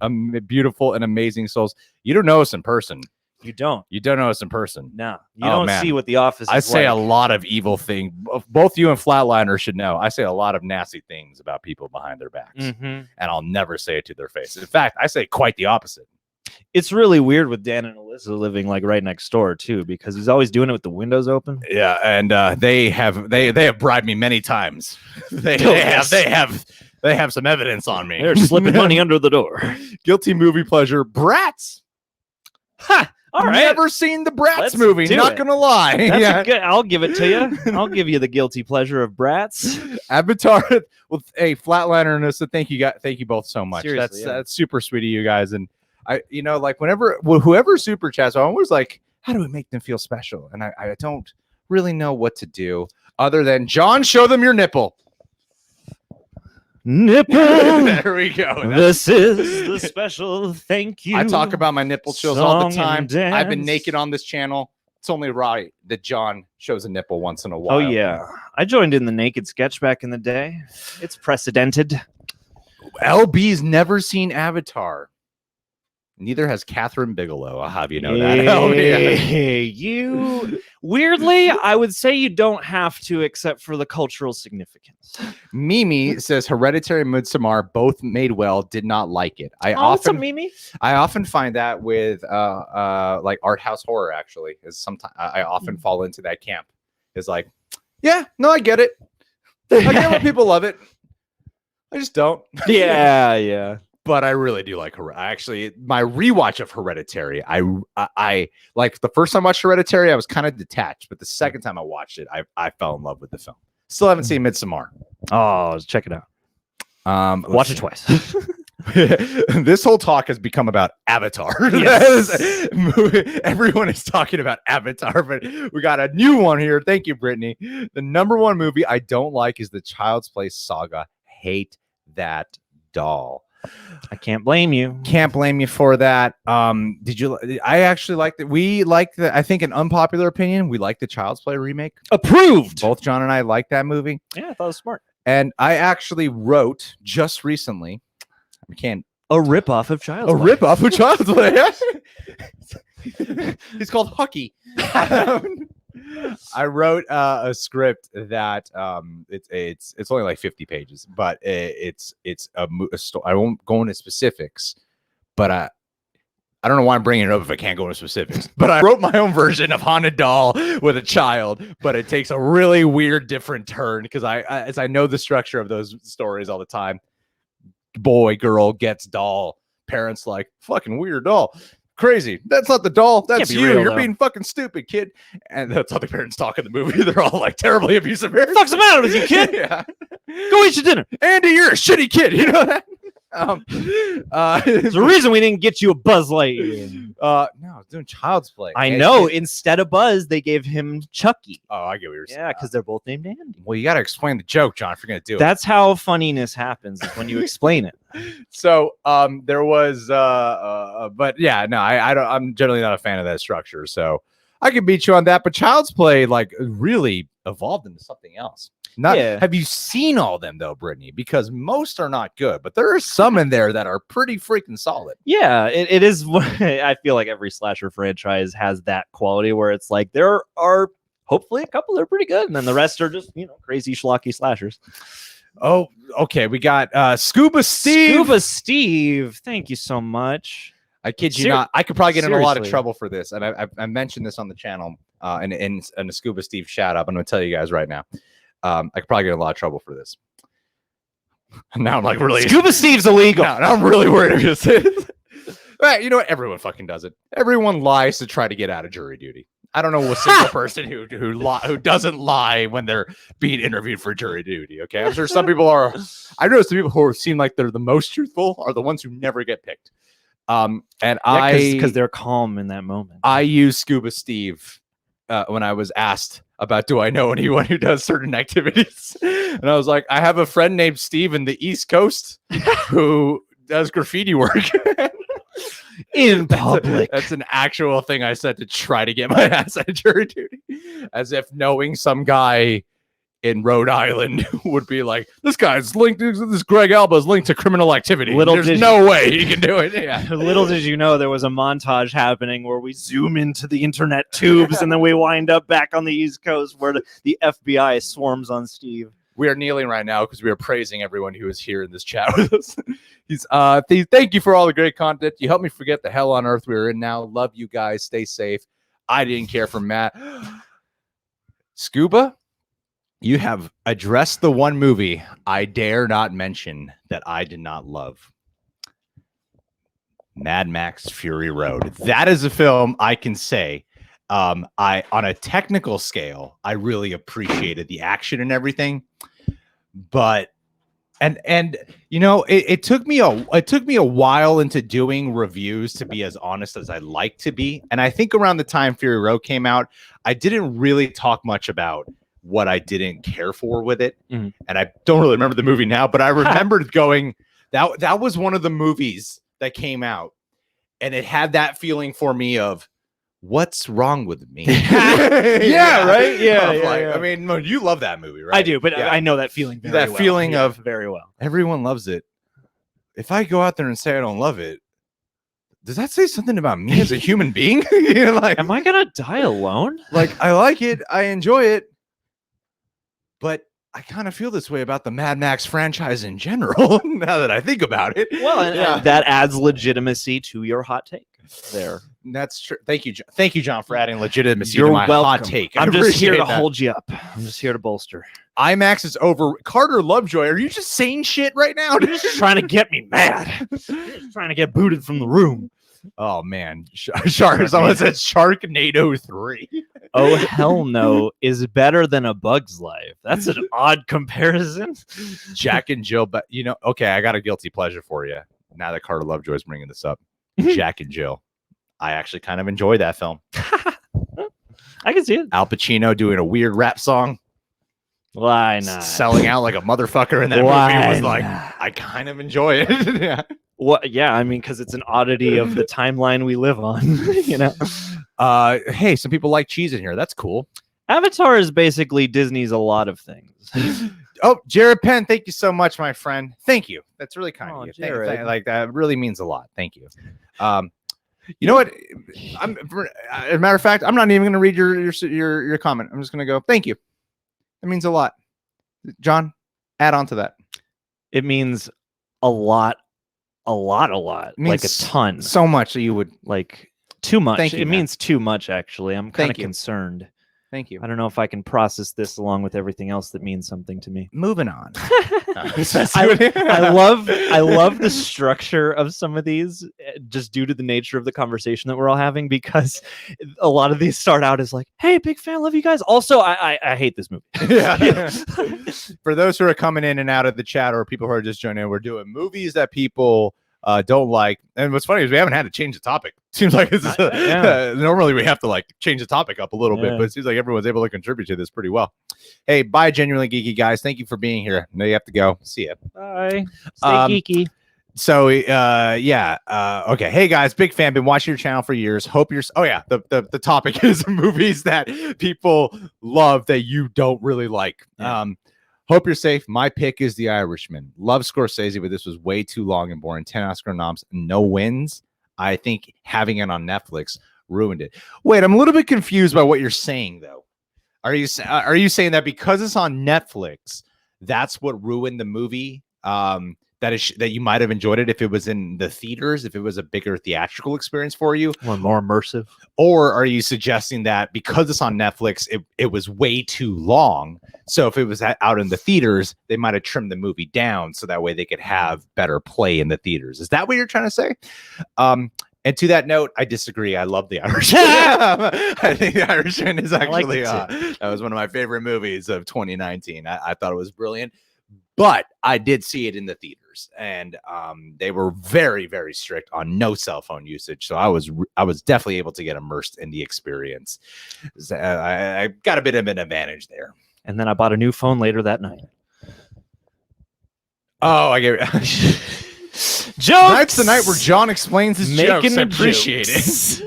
Speaker 1: beautiful and amazing souls. You don't know us in person.
Speaker 2: You don't.
Speaker 1: You don't know us in person.
Speaker 2: No, you
Speaker 1: Oh,
Speaker 2: don't
Speaker 1: man.
Speaker 2: see what the office.
Speaker 1: I
Speaker 2: is
Speaker 1: say a
Speaker 2: like.
Speaker 1: lot of evil things. Both you and Flatliner should know. I say a lot of nasty things about people behind their backs,
Speaker 2: Mhm.
Speaker 1: and I'll never say it to their face. In fact, I say quite the opposite.
Speaker 2: It's really weird with Dan and Alyssa living like right next door too, because he's always doing it with the windows open.
Speaker 1: Yeah, and they have bribed me many times. they have some evidence on me.
Speaker 2: They're slipping money under the door.
Speaker 1: Guilty movie pleasure. Bratz.
Speaker 2: Ha! All right.
Speaker 1: Never seen the Bratz
Speaker 2: Let's
Speaker 1: movie.
Speaker 2: do
Speaker 1: Not
Speaker 2: it.
Speaker 1: gonna lie.
Speaker 2: That's
Speaker 1: Yeah.
Speaker 2: a good, I'll give it to you. I'll give you the guilty pleasure of Bratz.
Speaker 1: Avatar. Well, hey, Flatliner and Anissa, thank you both so much.
Speaker 2: Seriously, yeah.
Speaker 1: That's super sweet of you guys. And I, like whoever super chats, I'm always like, how do we make them feel special? And I don't really know what to do other than John, show them your nipple.
Speaker 2: Nipple.
Speaker 1: There we go.
Speaker 2: This is the special thank you.
Speaker 1: I talk about my nipple chills all the
Speaker 2: song
Speaker 1: time.
Speaker 2: and
Speaker 1: I've been
Speaker 2: dance.
Speaker 1: naked on this channel. It's only right that John shows a nipple once in a while.
Speaker 2: Oh yeah, I joined in the naked sketch back in the day. It's precedented.
Speaker 1: LB's never seen Avatar. Neither has Catherine Bigelow. I'll have you know that. LB.
Speaker 2: Hey, you weirdly, I would say you don't have to, except for the cultural significance.
Speaker 1: Mimi says Hereditary and Midsommar both made well, did not like it. I often find that with like art house horror actually is sometimes I often fall into that camp. Is like, yeah, no, I get it. I get why people love it. I just don't.
Speaker 2: Yeah.
Speaker 1: But I really do like actually my rewatch of Hereditary. I like the first time I watched Hereditary, I was kind of detached, but the second time I watched it, I fell in love with the film. Still haven't seen Midsommar.
Speaker 2: Oh, check it out. Watch it twice.
Speaker 1: This whole talk has become about Avatar.
Speaker 2: Yes.
Speaker 1: Everyone is talking about Avatar, but we got a new one here. Thank you, Brittany. The number one movie I don't like is the Child's Play saga. Hate that doll.
Speaker 2: I can't blame you.
Speaker 1: Can't blame you for that. Did you? I actually like that. We like the. I think an unpopular opinion. We like the Child's Play remake.
Speaker 2: Approved.
Speaker 1: Both John and I like that movie.
Speaker 2: Yeah, I thought it was smart.
Speaker 1: And I actually wrote just recently. I can't.
Speaker 2: A ripoff of Child's
Speaker 1: A
Speaker 2: Play.
Speaker 1: ripoff of Child's Play. It's called Hucky. I wrote a script that it's only like 50 pages, but it's a story. I won't go into specifics, but I don't know why I'm bringing it up if I can't go into specifics. But I wrote my own version of Haunted Doll with a child, but it takes a really weird, different turn because as I know the structure of those stories all the time. Boy, girl gets doll. Parents like fucking weird doll. Crazy. That's not the doll. That's
Speaker 2: Can't be
Speaker 1: you.
Speaker 2: real,
Speaker 1: You're
Speaker 2: though.
Speaker 1: being fucking stupid, kid. And that's how the parents talk in the movie. They're all like terribly abusive parents.
Speaker 2: What's the matter with you, kid?
Speaker 1: Yeah.
Speaker 2: Go eat your dinner.
Speaker 1: Andy, you're a shitty kid. You know that?
Speaker 2: There's a reason we didn't get you a Buzz Lightyear.
Speaker 1: no, I was doing Child's Play.
Speaker 2: I know. Instead of Buzz, they gave him Chucky.
Speaker 1: Oh, I get what you're saying.
Speaker 2: Yeah, because they're both named Andy.
Speaker 1: Well, you got to explain the joke, John, if you're going to do it.
Speaker 2: That's how funniness happens, is when you explain it.
Speaker 1: So there was but yeah, no, I'm generally not a fan of that structure, so I can beat you on that. But Child's Play like really evolved into something else.
Speaker 2: Yeah.
Speaker 1: Have you seen all of them though, Brittany? Because most are not good, but there are some in there that are pretty freaking solid.
Speaker 2: Yeah, it is. I feel like every slasher franchise has that quality where it's like there are hopefully a couple that are pretty good, and then the rest are just crazy schlocky slashers.
Speaker 1: Oh, okay. We got Scuba Steve.
Speaker 2: Scuba Steve, thank you so much.
Speaker 1: I kid you not. I could probably get in a lot of
Speaker 2: Seriously.
Speaker 1: trouble for this, and I mentioned this on the channel in a Scuba Steve shout out. I'm going to tell you guys right now. I could probably get in a lot of trouble for this. Now I'm like really
Speaker 2: Scuba Steve's illegal.
Speaker 1: Now I'm really worried I'm gonna say this. Right, you know what? Everyone fucking does it. Everyone lies to try to get out of jury duty. I don't know a single person who doesn't lie when they're being interviewed for jury duty. Okay, I'm sure some people are. I know some people who seem like they're the most truthful are the ones who never get picked. And
Speaker 2: because they're calm in that moment.
Speaker 1: I use Scuba Steve when I was asked about do I know anyone who does certain activities, and I was like, I have a friend named Steve in the East Coast who does graffiti work.
Speaker 2: In public.
Speaker 1: That's an actual thing I said to try to get my ass out of jury duty. As if knowing some guy in Rhode Island would be like, this guy's linked, this Greg Alba is linked to criminal activity. There's no way he can do it. Yeah.
Speaker 2: Little did you know there was a montage happening where we zoom into the internet tubes and then we wind up back on the East Coast where the FBI swarms on Steve.
Speaker 1: We are kneeling right now because we are praising everyone who is here in this chat with us. Thank you for all the great content. You helped me forget the hell on earth we are in now. Love you guys. Stay safe. I didn't care for Matt. Scuba, you have addressed the one movie I dare not mention that I did not love. Mad Max Fury Road. That is a film I can say on a technical scale, I really appreciated the action and everything, but and you know, it took me a while into doing reviews to be as honest as I like to be. And I think around the time Fury Road came out, I didn't really talk much about what I didn't care for with it. And I don't really remember the movie now, but I remembered going, that was one of the movies that came out, and it had that feeling for me of, what's wrong with me?
Speaker 2: Yeah, right? Yeah.
Speaker 1: I mean, you love that movie, right?
Speaker 2: I do, but I know that feeling very well.
Speaker 1: Feeling of
Speaker 2: very well.
Speaker 1: Everyone loves it. If I go out there and say I don't love it, does that say something about me as a human being? You know, like,
Speaker 2: am I gonna die alone?
Speaker 1: Like, I like it, I enjoy it, but I kind of feel this way about the Mad Max franchise in general. Now that I think about it,
Speaker 2: well, and that adds legitimacy to your hot take there.
Speaker 1: That's true. Thank you, John, for adding legitimacy to my hot take.
Speaker 2: I'm just here to hold you up. I'm just here to bolster.
Speaker 1: IMAX is over. Carter Lovejoy, are you just saying shit right now?
Speaker 2: You're just trying to get me mad. You're just trying to get booted from the room.
Speaker 1: Oh man, someone said Sharknado 3.
Speaker 2: Oh hell no is better than A Bug's Life. That's an odd comparison.
Speaker 1: Jack and Jill, but you know, okay, I got a guilty pleasure for you. Now that Carter Lovejoy is bringing this up, Jack and Jill. I actually kind of enjoy that film.
Speaker 2: I can see it.
Speaker 1: Al Pacino doing a weird rap song.
Speaker 2: Why not?
Speaker 1: Selling out like a motherfucker in that movie was like, I kind of enjoy it. Yeah.
Speaker 2: Well, yeah, I mean, because it's an oddity of the timeline we live on, you know.
Speaker 1: Hey, some people like cheese in here. That's cool.
Speaker 2: Avatar is basically Disney's a lot of things.
Speaker 1: Oh, Jared Penn, thank you so much, my friend. Thank you. That's really kind of you.
Speaker 2: Jared.
Speaker 1: Like that really means a lot. Thank you. You know what? As a matter of fact, I'm not even going to read your comment. I'm just going to go, thank you. It means a lot. John, add on to that.
Speaker 2: It means a lot. Like a ton.
Speaker 1: So much that you would
Speaker 2: like too much.
Speaker 1: Thank you,
Speaker 2: it means too much, actually. I'm kind of concerned.
Speaker 1: Thank you.
Speaker 2: I don't know if I can process this along with everything else that means something to me.
Speaker 1: Moving on.
Speaker 2: I love the structure of some of these just due to the nature of the conversation that we're all having, because a lot of these start out as like, hey, big fan, love you guys. Also, I hate this movie.
Speaker 1: Yeah. For those who are coming in and out of the chat or people who are just joining in, we're doing movies that people don't like. And what's funny is we haven't had to change the topic. Seems like this is normally we have to like change the topic up a little bit, but it seems like everyone's able to contribute to this pretty well. Hey, bye, Genuinely Geeky guys. Thank you for being here. I know you have to go. See ya.
Speaker 2: Bye. Stay geeky.
Speaker 1: So okay. Hey guys, big fan, been watching your channel for years. Hope you're the topic is movies that people love that you don't really like. Hope you're safe. My pick is The Irishman. Love Scorsese, but this was way too long and boring. 10 Oscar noms, no wins. I think having it on Netflix ruined it. Wait, I'm a little bit confused by what you're saying, though. Are you saying that because it's on Netflix, that's what ruined the movie? That that you might have enjoyed it if it was in the theaters, if it was a bigger theatrical experience for you,
Speaker 2: or more immersive?
Speaker 1: Or are you suggesting that because it's on Netflix, it was way too long? So if it was out in the theaters, they might have trimmed the movie down so that way they could have better play in the theaters. Is that what you're trying to say? And to that note, I disagree. I love The Irishman. I think The Irishman is actually that was one of my favorite movies of 2019. I thought it was brilliant, but I did see it in the theaters, and they were very, very strict on no cell phone usage. So I was definitely able to get immersed in the experience. I got a bit of an advantage there.
Speaker 2: And then I bought a new phone later that night.
Speaker 1: Oh, I get it.
Speaker 2: Jokes!
Speaker 1: That's the night where John explains his jokes. I appreciate it.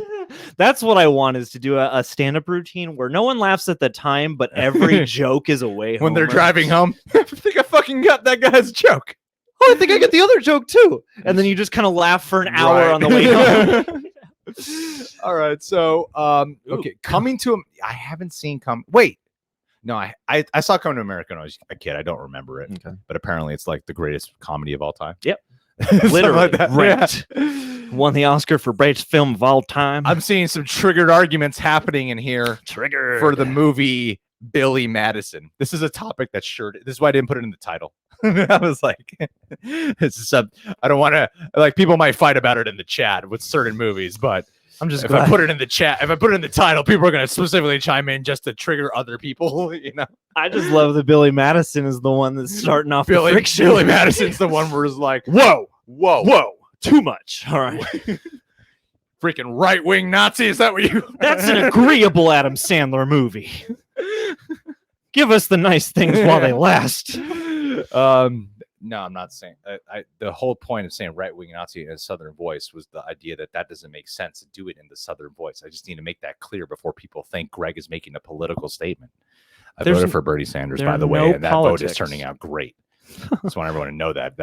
Speaker 2: That's what I want, is to do a stand-up routine where no one laughs at the time, but every joke is a way home.
Speaker 1: When they're driving home, I think I fucking got that guy's joke.
Speaker 2: Oh, I think I get the other joke too. And then you just kind of laugh for an hour on the way home.
Speaker 1: All right. So, okay. Coming to I haven't seen Wait. No, I saw Coming to America when I was a kid. I don't remember it.
Speaker 2: Okay.
Speaker 1: But apparently it's like the greatest comedy of all time.
Speaker 2: Yep. Literally.
Speaker 1: Like that.
Speaker 2: Ranked. Yeah. Won the Oscar for greatest film of all time.
Speaker 1: I'm seeing some triggered arguments happening in here.
Speaker 2: Triggered.
Speaker 1: For the movie Billy Madison. This is a topic that's sure. This is why I didn't put it in the title. I was like, this is I don't want to, like, people might fight about it in the chat with certain movies, but I'm just, if I put it in the chat, if I put it in the title, people are going to specifically chime in just to trigger other people, you know?
Speaker 2: I just love that Billy Madison is the one that's starting off
Speaker 1: Billy,
Speaker 2: the friction.
Speaker 1: Billy Madison's the one where it's like, whoa,
Speaker 2: too much. All right.
Speaker 1: Freaking right-wing Nazi, is that what you...
Speaker 2: That's an agreeable Adam Sandler movie. Give us the nice things while they last.
Speaker 1: No, I'm not saying. The whole point of saying right-wing Nazi in a Southern voice was the idea that doesn't make sense to do it in the Southern voice. I just need to make that clear before people think Greg is making a political statement. I voted for Bernie Sanders, by the way, and that vote is turning out great. Just want everyone to know that.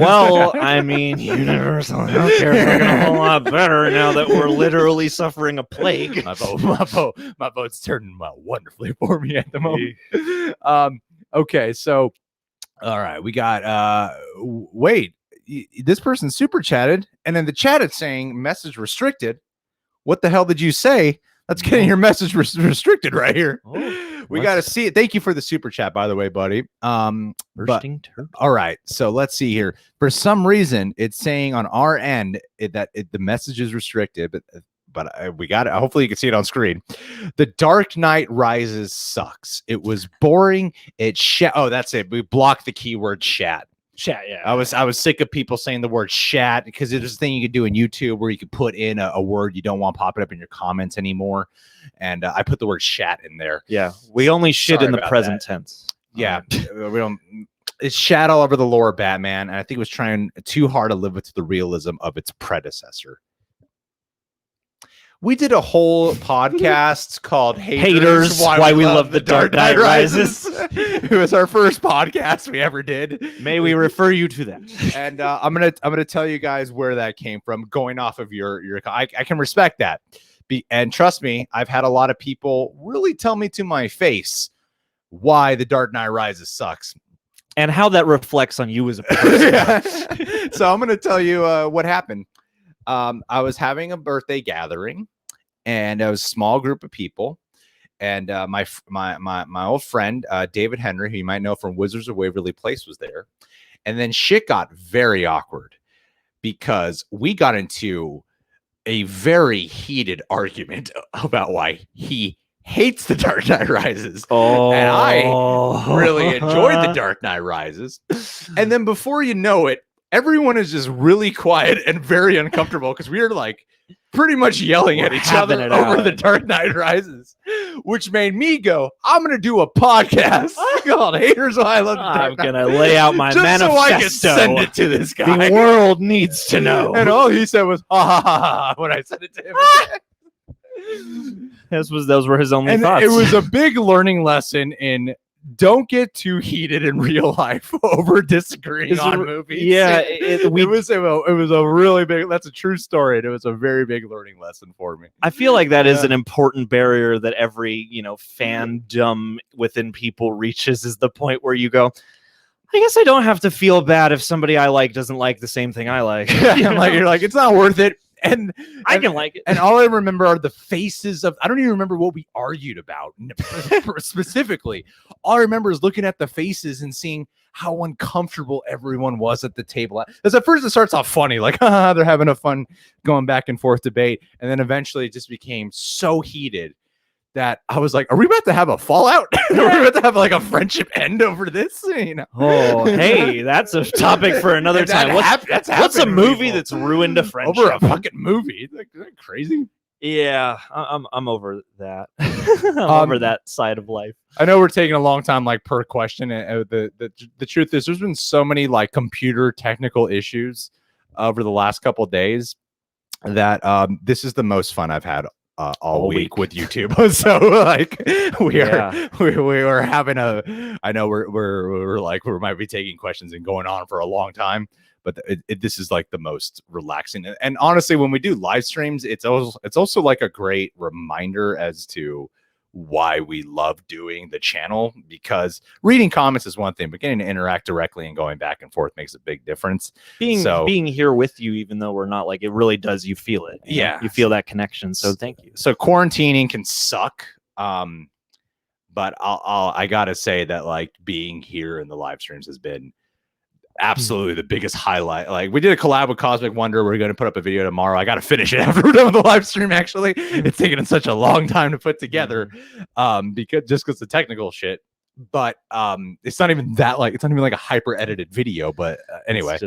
Speaker 2: Well, I mean, universal healthcare is looking a whole lot better now that we're literally suffering a plague.
Speaker 1: My vote's turning out wonderfully for me at the moment. Okay, so all right, we got wait, this person super chatted, and then the chat is saying message restricted. What the hell did you say? That's getting your message restricted right here. We got to see it. Thank you for the super chat, by the way, buddy. All right, so let's see here. For some reason, it's saying on our end that the message is restricted, but we got it. Hopefully you can see it on screen. The Dark Knight Rises sucks. It was boring. Oh, that's it. We blocked the keyword shat.
Speaker 2: Chat, yeah.
Speaker 1: I was sick of people saying the word shat, because there's a thing you could do in YouTube where you could put in a word you don't want popping up in your comments anymore, and I put the word shat in there.
Speaker 2: Yeah, we only shit in the present tense.
Speaker 1: Yeah, we don't. It's shat all over the lore of Batman, and I think it was trying too hard to live up to the realism of its predecessor. We did a whole podcast called Haters Why We Love the Dark Knight Rises. It was our first podcast we ever did.
Speaker 2: May we refer you to that.
Speaker 1: And I'm gonna tell you guys where that came from, going off of your I can respect that. And trust me, I've had a lot of people really tell me to my face why the Dark Knight Rises sucks.
Speaker 2: And how that reflects on you as a person.
Speaker 1: Yeah. So I'm gonna tell you what happened. I was having a birthday gathering, and it was a small group of people, and my old friend David Henry, who you might know from Wizards of Waverly Place, was there. And then shit got very awkward because we got into a very heated argument about why he hates The Dark Knight Rises.
Speaker 2: Oh,
Speaker 1: and I really enjoyed The Dark Knight Rises. And then before you know it, everyone is just really quiet and very uncomfortable because we are like pretty much yelling at each other over The Dark Knight Rises, which made me go, I'm going to do a podcast called Haters Why I Love the Dark Knight.
Speaker 2: I'm going to lay out my
Speaker 1: just
Speaker 2: manifesto.
Speaker 1: So I can send it to this guy.
Speaker 2: The world needs to know.
Speaker 1: And all he said was, ha ha ha ha, when I sent it to him.
Speaker 2: Those were his only thoughts.
Speaker 1: It was a big learning lesson in don't get too heated in real life over disagreeing on movies.
Speaker 2: Yeah,
Speaker 1: it was a really big. That's a true story, and it was a very big learning lesson for me.
Speaker 2: I feel like that is an important barrier that every fandom within people reaches, is the point where you go, I guess I don't have to feel bad if somebody I like doesn't like the same thing I like.
Speaker 1: Like you're like, it's not worth it. And
Speaker 2: I can like it.
Speaker 1: And all I remember are the faces of, I don't even remember what we argued about specifically. All I remember is looking at the faces and seeing how uncomfortable everyone was at the table. Because at first it starts off funny, like, they're having a fun going back and forth debate. And then eventually it just became so heated that I was like, are we about to have a fallout? Are we about to have like a friendship end over this? You know?
Speaker 2: Oh, hey, that's a topic for another time. What's a movie that's ruined a friendship?
Speaker 1: Over a fucking movie? Like, is that crazy?
Speaker 2: Yeah, I'm over that. I'm over that side of life.
Speaker 1: I know we're taking a long time, like per question. And the truth is, there's been so many like computer technical issues over the last couple of days that this is the most fun I've had all week with YouTube. So like we are having a, I know we're like, we might be taking questions and going on for a long time, but this is like the most relaxing. And honestly, when we do live streams, it's also like a great reminder as to why we love doing the channel, because reading comments is one thing, but getting to interact directly and going back and forth makes a big difference.
Speaker 2: Being here with you, even though we're not, like, it really does, you feel it. You feel that connection. So thank you.
Speaker 1: So quarantining can suck. But I gotta say that like being here in the live streams has been absolutely the biggest highlight. Like, we did a collab with Cosmic Wonder. We're going to put up a video tomorrow. I got to finish it after we're done with the live stream. Actually, it's taken such a long time to put together, because the technical shit. But it's not even that, like, it's not even like a hyper edited video. But anyway,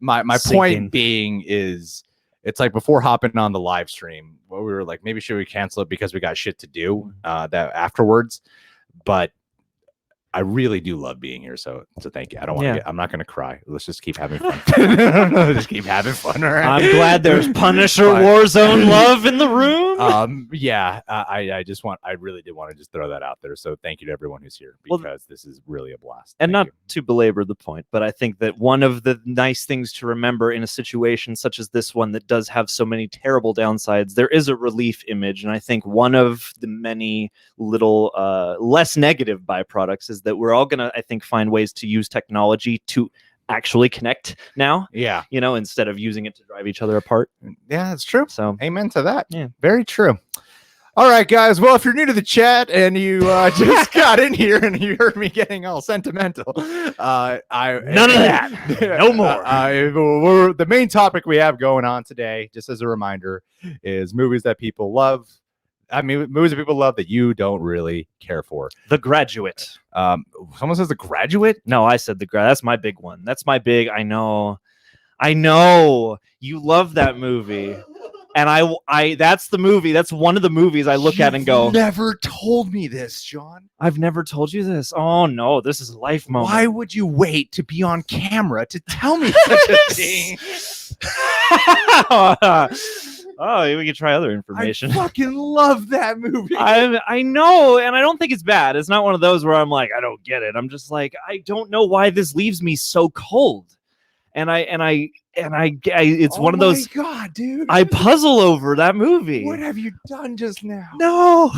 Speaker 1: my point being is, it's like before hopping on the live stream, we were like, maybe should we cancel it because we got shit to do that afterwards. But I really do love being here, so thank you. I don't want to I'm not going to cry. Let's just keep having fun. Just keep having fun. All right?
Speaker 2: I'm glad there's Punisher Warzone love in the room.
Speaker 1: I really did want to just throw that out there. So thank you to everyone who's here, because this is really a blast.
Speaker 2: And not to belabor the point, but I think that one of the nice things to remember in a situation such as this one that does have so many terrible downsides, there is a relief image. And I think one of the many little less negative byproducts is that we're all going to, I think, find ways to use technology to actually connect now.
Speaker 1: Yeah.
Speaker 2: You know, instead of using it to drive each other apart.
Speaker 1: Yeah, that's true.
Speaker 2: So
Speaker 1: amen to that.
Speaker 2: Yeah.
Speaker 1: Very true. All right, guys. Well, if you're new to the chat and you just got in here and you heard me getting all sentimental, none
Speaker 2: of that. No more.
Speaker 1: The main topic we have going on today, just as a reminder, is movies that people love. I mean, movies that people love that you don't really care for.
Speaker 2: The Graduate.
Speaker 1: Someone says The Graduate?
Speaker 2: No, I said that's my big one. That's my big. I know. You love that movie. And I that's the movie. That's one of the movies I look at and go,
Speaker 1: never told me this, John.
Speaker 2: I've never told you this. Oh no, this is a life moment.
Speaker 1: Why would you wait to be on camera to tell me such a thing?
Speaker 2: Oh, we could try other information.
Speaker 1: I fucking love that movie.
Speaker 2: I know, and I don't think it's bad. It's not one of those where I'm like, I don't get it. I'm just like, I don't know why this leaves me so cold. And it's one of those.
Speaker 1: Oh my God, dude!
Speaker 2: I puzzle over that movie.
Speaker 1: What have you done just now?
Speaker 2: No.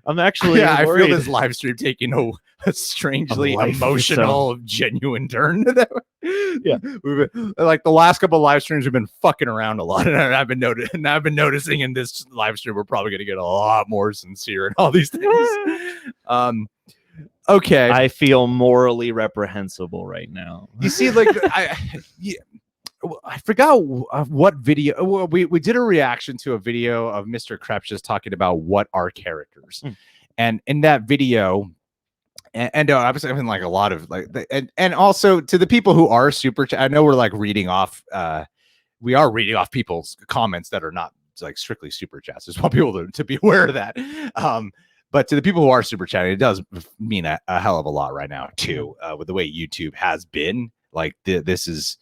Speaker 2: I'm actually.
Speaker 1: Yeah,
Speaker 2: worried.
Speaker 1: I feel this live stream taking a strangely emotional, genuine turn. Yeah, we've been, like, the last couple of live streams, we've been fucking around a lot, and I've been noticing in this live stream we're probably going to get a lot more sincere and all these things. Okay,
Speaker 2: I feel morally reprehensible right now.
Speaker 1: You see, like, I forgot what video. Well, we did a reaction to a video of Mr. Krebs just talking about what are characters, and in that video, and I was having like a lot of like, and also to the people who are super chat. I know we're like reading off. We are reading off people's comments that are not like strictly super chats. Just want people to be aware of that. But to the people who are super chatting, it does mean a hell of a lot right now too. With the way YouTube has been, like, this has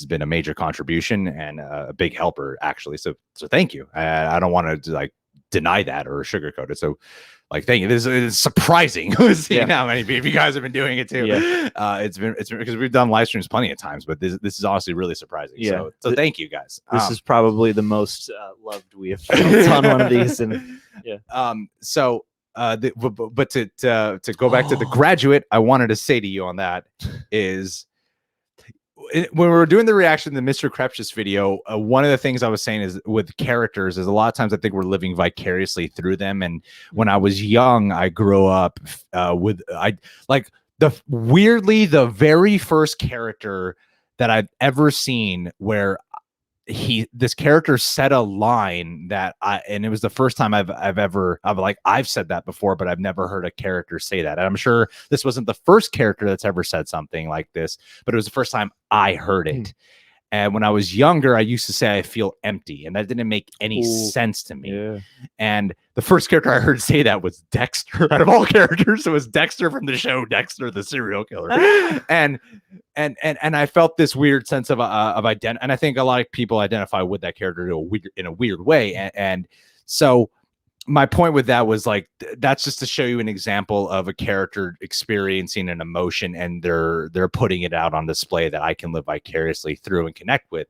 Speaker 1: been a major contribution and a big helper, actually. So thank you. I don't want to like deny that or sugarcoat it. So, like, thank you. This is surprising seeing how many of you guys have been doing it too. Yeah. It's been because we've done live streams plenty of times, but this is honestly really surprising. Yeah. So thank you guys.
Speaker 2: This is probably the most loved we have felt on one of these. And yeah.
Speaker 1: So but to go back to The Graduate, I wanted to say to you on that is, when we were doing the reaction to the Mr. Krepsh's video, one of the things I was saying is with characters is a lot of times I think we're living vicariously through them. And when I was young, I grew up weirdly the very first character that I've ever seen where this character said a line and it was the first time I've said that before, but I've never heard a character say that. And I'm sure this wasn't the first character that's ever said something like this, but it was the first time I heard it. And when I was younger, I used to say I feel empty, and that didn't make any sense to me. Yeah. And the first character I heard say that was Dexter. Out of all characters, it was Dexter from the show Dexter, the serial killer. and I felt this weird sense of identity, and I think a lot of people identify with that character in a weird way. And so my point with that was like, that's just to show you an example of a character experiencing an emotion, and they're putting it out on display that I can live vicariously through and connect with.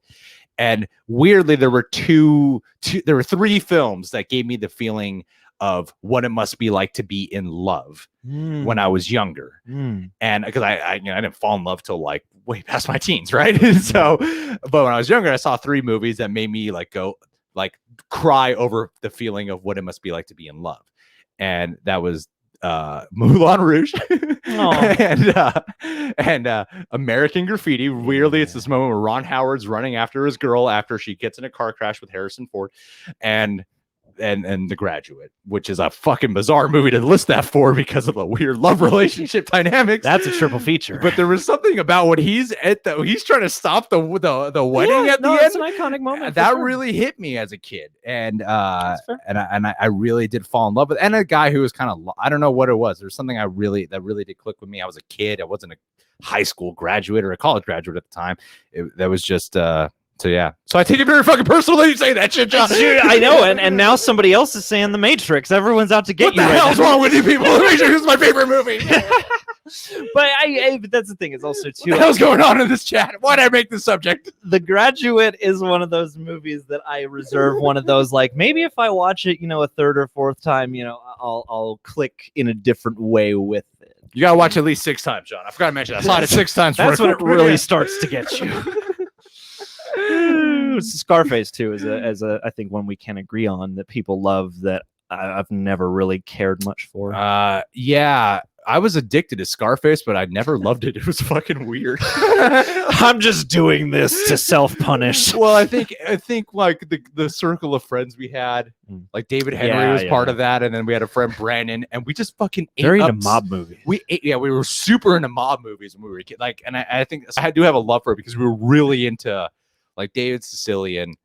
Speaker 1: And weirdly, there were three films that gave me the feeling of what it must be like to be in love when I was younger. And because I didn't fall in love till like way past my teens, right? So, but when I was younger, I saw three movies that made me cry over the feeling of what it must be like to be in love. And that was Moulin Rouge and American Graffiti. Weirdly, it's this moment where Ron Howard's running after his girl after she gets in a car crash with Harrison Ford, and The Graduate, which is a fucking bizarre movie to list that for because of the weird love relationship dynamics.
Speaker 2: That's a triple feature.
Speaker 1: But there was something about when he's trying to stop the wedding at the end.
Speaker 2: It's an iconic moment.
Speaker 1: That really hit me as a kid, and I really did fall in love with. And a guy who was kind of, I don't know what it was. There's something that really did click with me. I was a kid. I wasn't a high school graduate or a college graduate at the time. That was just. So yeah, so I take it very fucking personally. You say that shit, John.
Speaker 2: I know, and now somebody else is saying The Matrix. Everyone's out to get you.
Speaker 1: What the hell's wrong with you people? The Matrix is my favorite movie.
Speaker 2: But that's the thing. It's also too.
Speaker 1: What the hell's going on in this chat? Why'd I make the subject?
Speaker 2: The Graduate is one of those movies that I reserve one of those, like, maybe if I watch it, a third or fourth time, I'll click in a different way with it.
Speaker 1: You gotta watch at least 6 times, John. I forgot to mention that. I saw it 6 times.
Speaker 2: That's when it really starts to get you. Scarface too is I think one we can agree on that people love that I've never really cared much for.
Speaker 1: Yeah, I was addicted to Scarface, but I never loved it. It was fucking weird.
Speaker 2: I'm just doing this to self-punish.
Speaker 1: Well, I think like the circle of friends we had, like David Henry was part of that, and then we had a friend Brandon, and we just fucking ate
Speaker 2: into mob movies.
Speaker 1: We were super into mob movies when we were a kid. Like, and I think I do have a love for it because we were really into. Like David's Sicilian,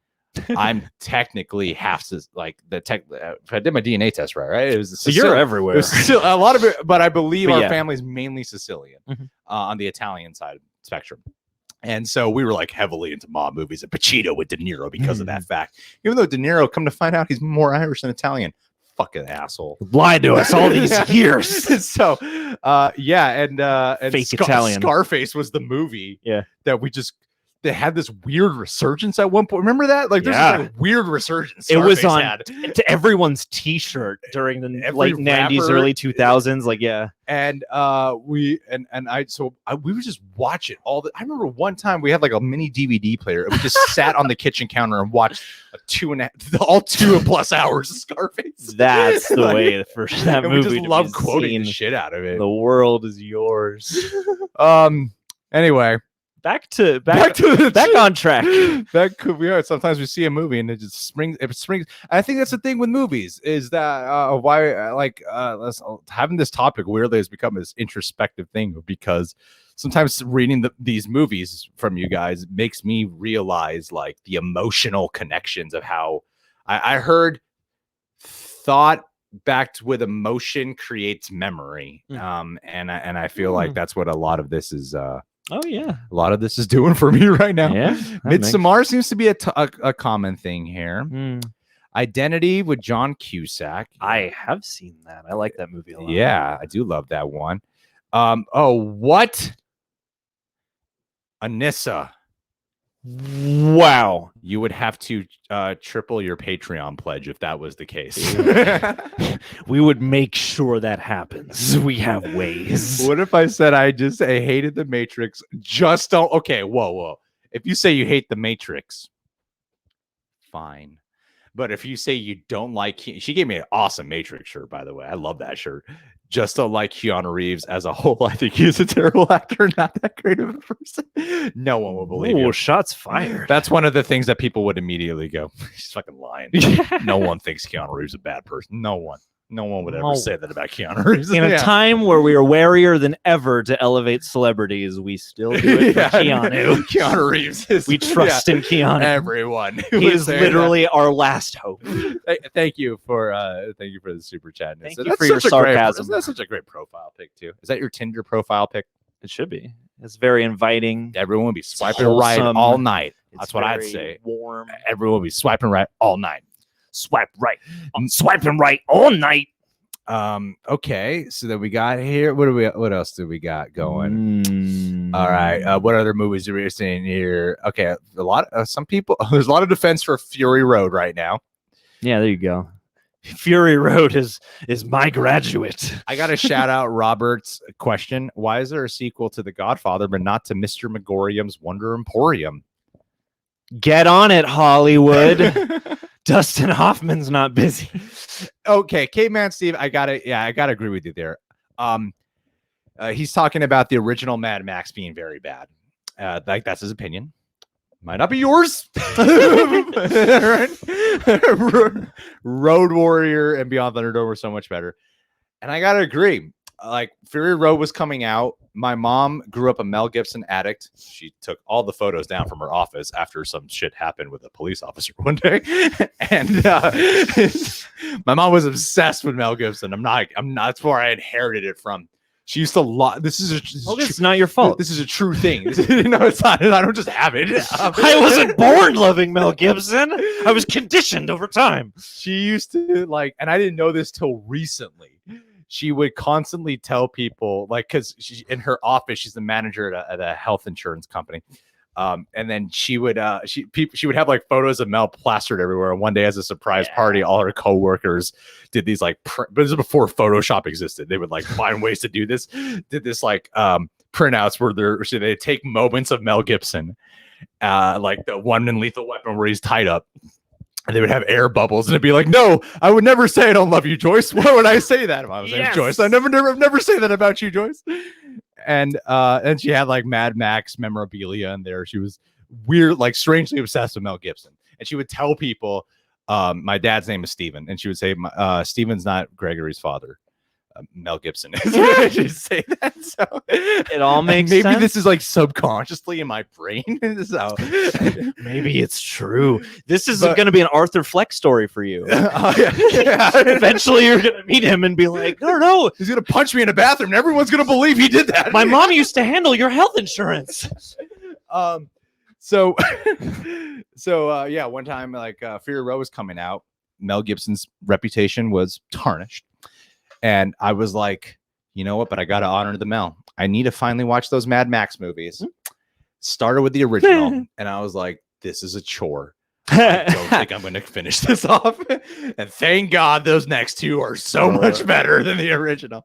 Speaker 1: I'm technically half like the tech. I did my DNA test right. It was
Speaker 2: you're everywhere.
Speaker 1: It was still a lot of it, but I believe our family's mainly Sicilian on the Italian side of the spectrum. And so we were like heavily into mob movies and Pacino with De Niro because of that fact. Even though De Niro, come to find out, he's more Irish than Italian. Fucking asshole.
Speaker 2: Lied to us all these years.
Speaker 1: So, and
Speaker 2: fake Italian.
Speaker 1: Scarface was the movie.
Speaker 2: Yeah,
Speaker 1: that we just. They had this weird resurgence at one point. Remember that? Like, there's this weird resurgence.
Speaker 2: It was on to everyone's T-shirt during the late '90s, early 2000s. Like, yeah.
Speaker 1: And we would just watch it all. I remember one time we had like a mini DVD player. And we just sat on the kitchen counter and watched 2+ hours of Scarface.
Speaker 2: That's the way for that movie.
Speaker 1: We just love quoting the shit out of it.
Speaker 2: The world is yours.
Speaker 1: Anyway.
Speaker 2: Back on track.
Speaker 1: Sometimes we see a movie and it just springs. I think that's the thing with movies is that having this topic weirdly has become this introspective thing because sometimes reading these movies from you guys makes me realize like the emotional connections of how I heard thought backed with emotion creates memory. And I feel like that's what a lot of this is.
Speaker 2: Oh yeah,
Speaker 1: a lot of this is doing for me right now.
Speaker 2: Yeah,
Speaker 1: Midsommar seems to be a common thing here. Identity with John Cusack.
Speaker 2: I have seen that. I like that movie a lot.
Speaker 1: Yeah, I do love that one. What? Anissa.
Speaker 2: Wow.
Speaker 1: You would have to triple your Patreon pledge if that was the case.
Speaker 2: We would make sure that happens. We have ways.
Speaker 1: What if I said I hated the Matrix? Just don't. Okay, whoa. If you say you hate the Matrix, fine. But if you say you don't like, she gave me an awesome Matrix shirt, by the way. I love that shirt. Just don't like Keanu Reeves as a whole. I think he's a terrible actor, not that great of a person. No one will believe you.
Speaker 2: Shots fired.
Speaker 1: That's one of the things that people would immediately go, he's fucking lying. No one thinks Keanu Reeves is a bad person. No one would ever say that about Keanu Reeves.
Speaker 2: In a time where we are warier than ever to elevate celebrities, we still do it for Keanu.
Speaker 1: Keanu Reeves.
Speaker 2: We trust in Keanu.
Speaker 1: Everyone.
Speaker 2: He is literally our last hope.
Speaker 1: Thank you for the super chat.
Speaker 2: Thank you for your sarcasm.
Speaker 1: That's such a great profile pic too. Is that your Tinder profile pic?
Speaker 2: It should be. It's very inviting.
Speaker 1: Everyone will be swiping right all night. That's what I'd say.
Speaker 2: Warm.
Speaker 1: Everyone will be swiping right all night.
Speaker 2: Swipe right. I'm swiping right all night.
Speaker 1: Okay, so then we got here. What else do we got going? All right. What other movies are we seeing here? Okay, some people. There's a lot of defense for Fury Road right now.
Speaker 2: Yeah, there you go. Fury Road is my graduate.
Speaker 1: I got to shout out Robert's question. Why is there a sequel to The Godfather but not to Mr. Megorium's Wonder Emporium?
Speaker 2: Get on it, Hollywood. Dustin Hoffman's not busy.
Speaker 1: Okay, Caveman Steve, I gotta agree with you there. He's talking about the original Mad Max being very bad. Like that's his opinion. Might not be yours. Road Warrior and Beyond Thunderdome were so much better. And I gotta agree. Like Fury Road was coming out. My mom grew up a Mel Gibson addict. She took all the photos down from her office after some shit happened with a police officer one day. And my mom was obsessed with Mel Gibson. I'm not, that's where I inherited it from. She used to
Speaker 2: it's not your fault.
Speaker 1: This is a true thing. No, it's not. I don't just have it.
Speaker 2: I wasn't born loving Mel Gibson. I was conditioned over time.
Speaker 1: She used to and I didn't know this till recently. She would constantly tell people, because in her office, she's the manager at a health insurance company. And then she would have photos of Mel plastered everywhere. And one day, as a surprise party, all her coworkers did these but this is before Photoshop existed. They would find ways to do this. Did this printouts where they take moments of Mel Gibson, like the one in Lethal Weapon where he's tied up. And they would have air bubbles, and it'd be like, "No, I would never say I don't love you, Joyce. Why would I say that if I was named Joyce? I never say that about you, Joyce." And she had Mad Max memorabilia in there. She was weird, strangely obsessed with Mel Gibson. And she would tell people, "My dad's name is Steven," and she would say, "Steven's not Gregory's father. Mel Gibson is." She'd say that. So
Speaker 2: it all makes
Speaker 1: sense.
Speaker 2: Maybe
Speaker 1: this is subconsciously in my brain. So
Speaker 2: maybe it's true. This is going to be an Arthur Fleck story for you.
Speaker 1: Yeah.
Speaker 2: Eventually you're going to meet him and be like, no,
Speaker 1: he's going to punch me in a bathroom and everyone's going to believe he did that.
Speaker 2: My mom used to handle your health insurance.
Speaker 1: So one time Fury Road was coming out. Mel Gibson's reputation was tarnished. And I was like, you know what? But I got to honor the Mel. I need to finally watch those Mad Max movies. Started with the original. And I was like, this is a chore. I don't think I'm going to finish this off. And thank God those next two are so much better than the original.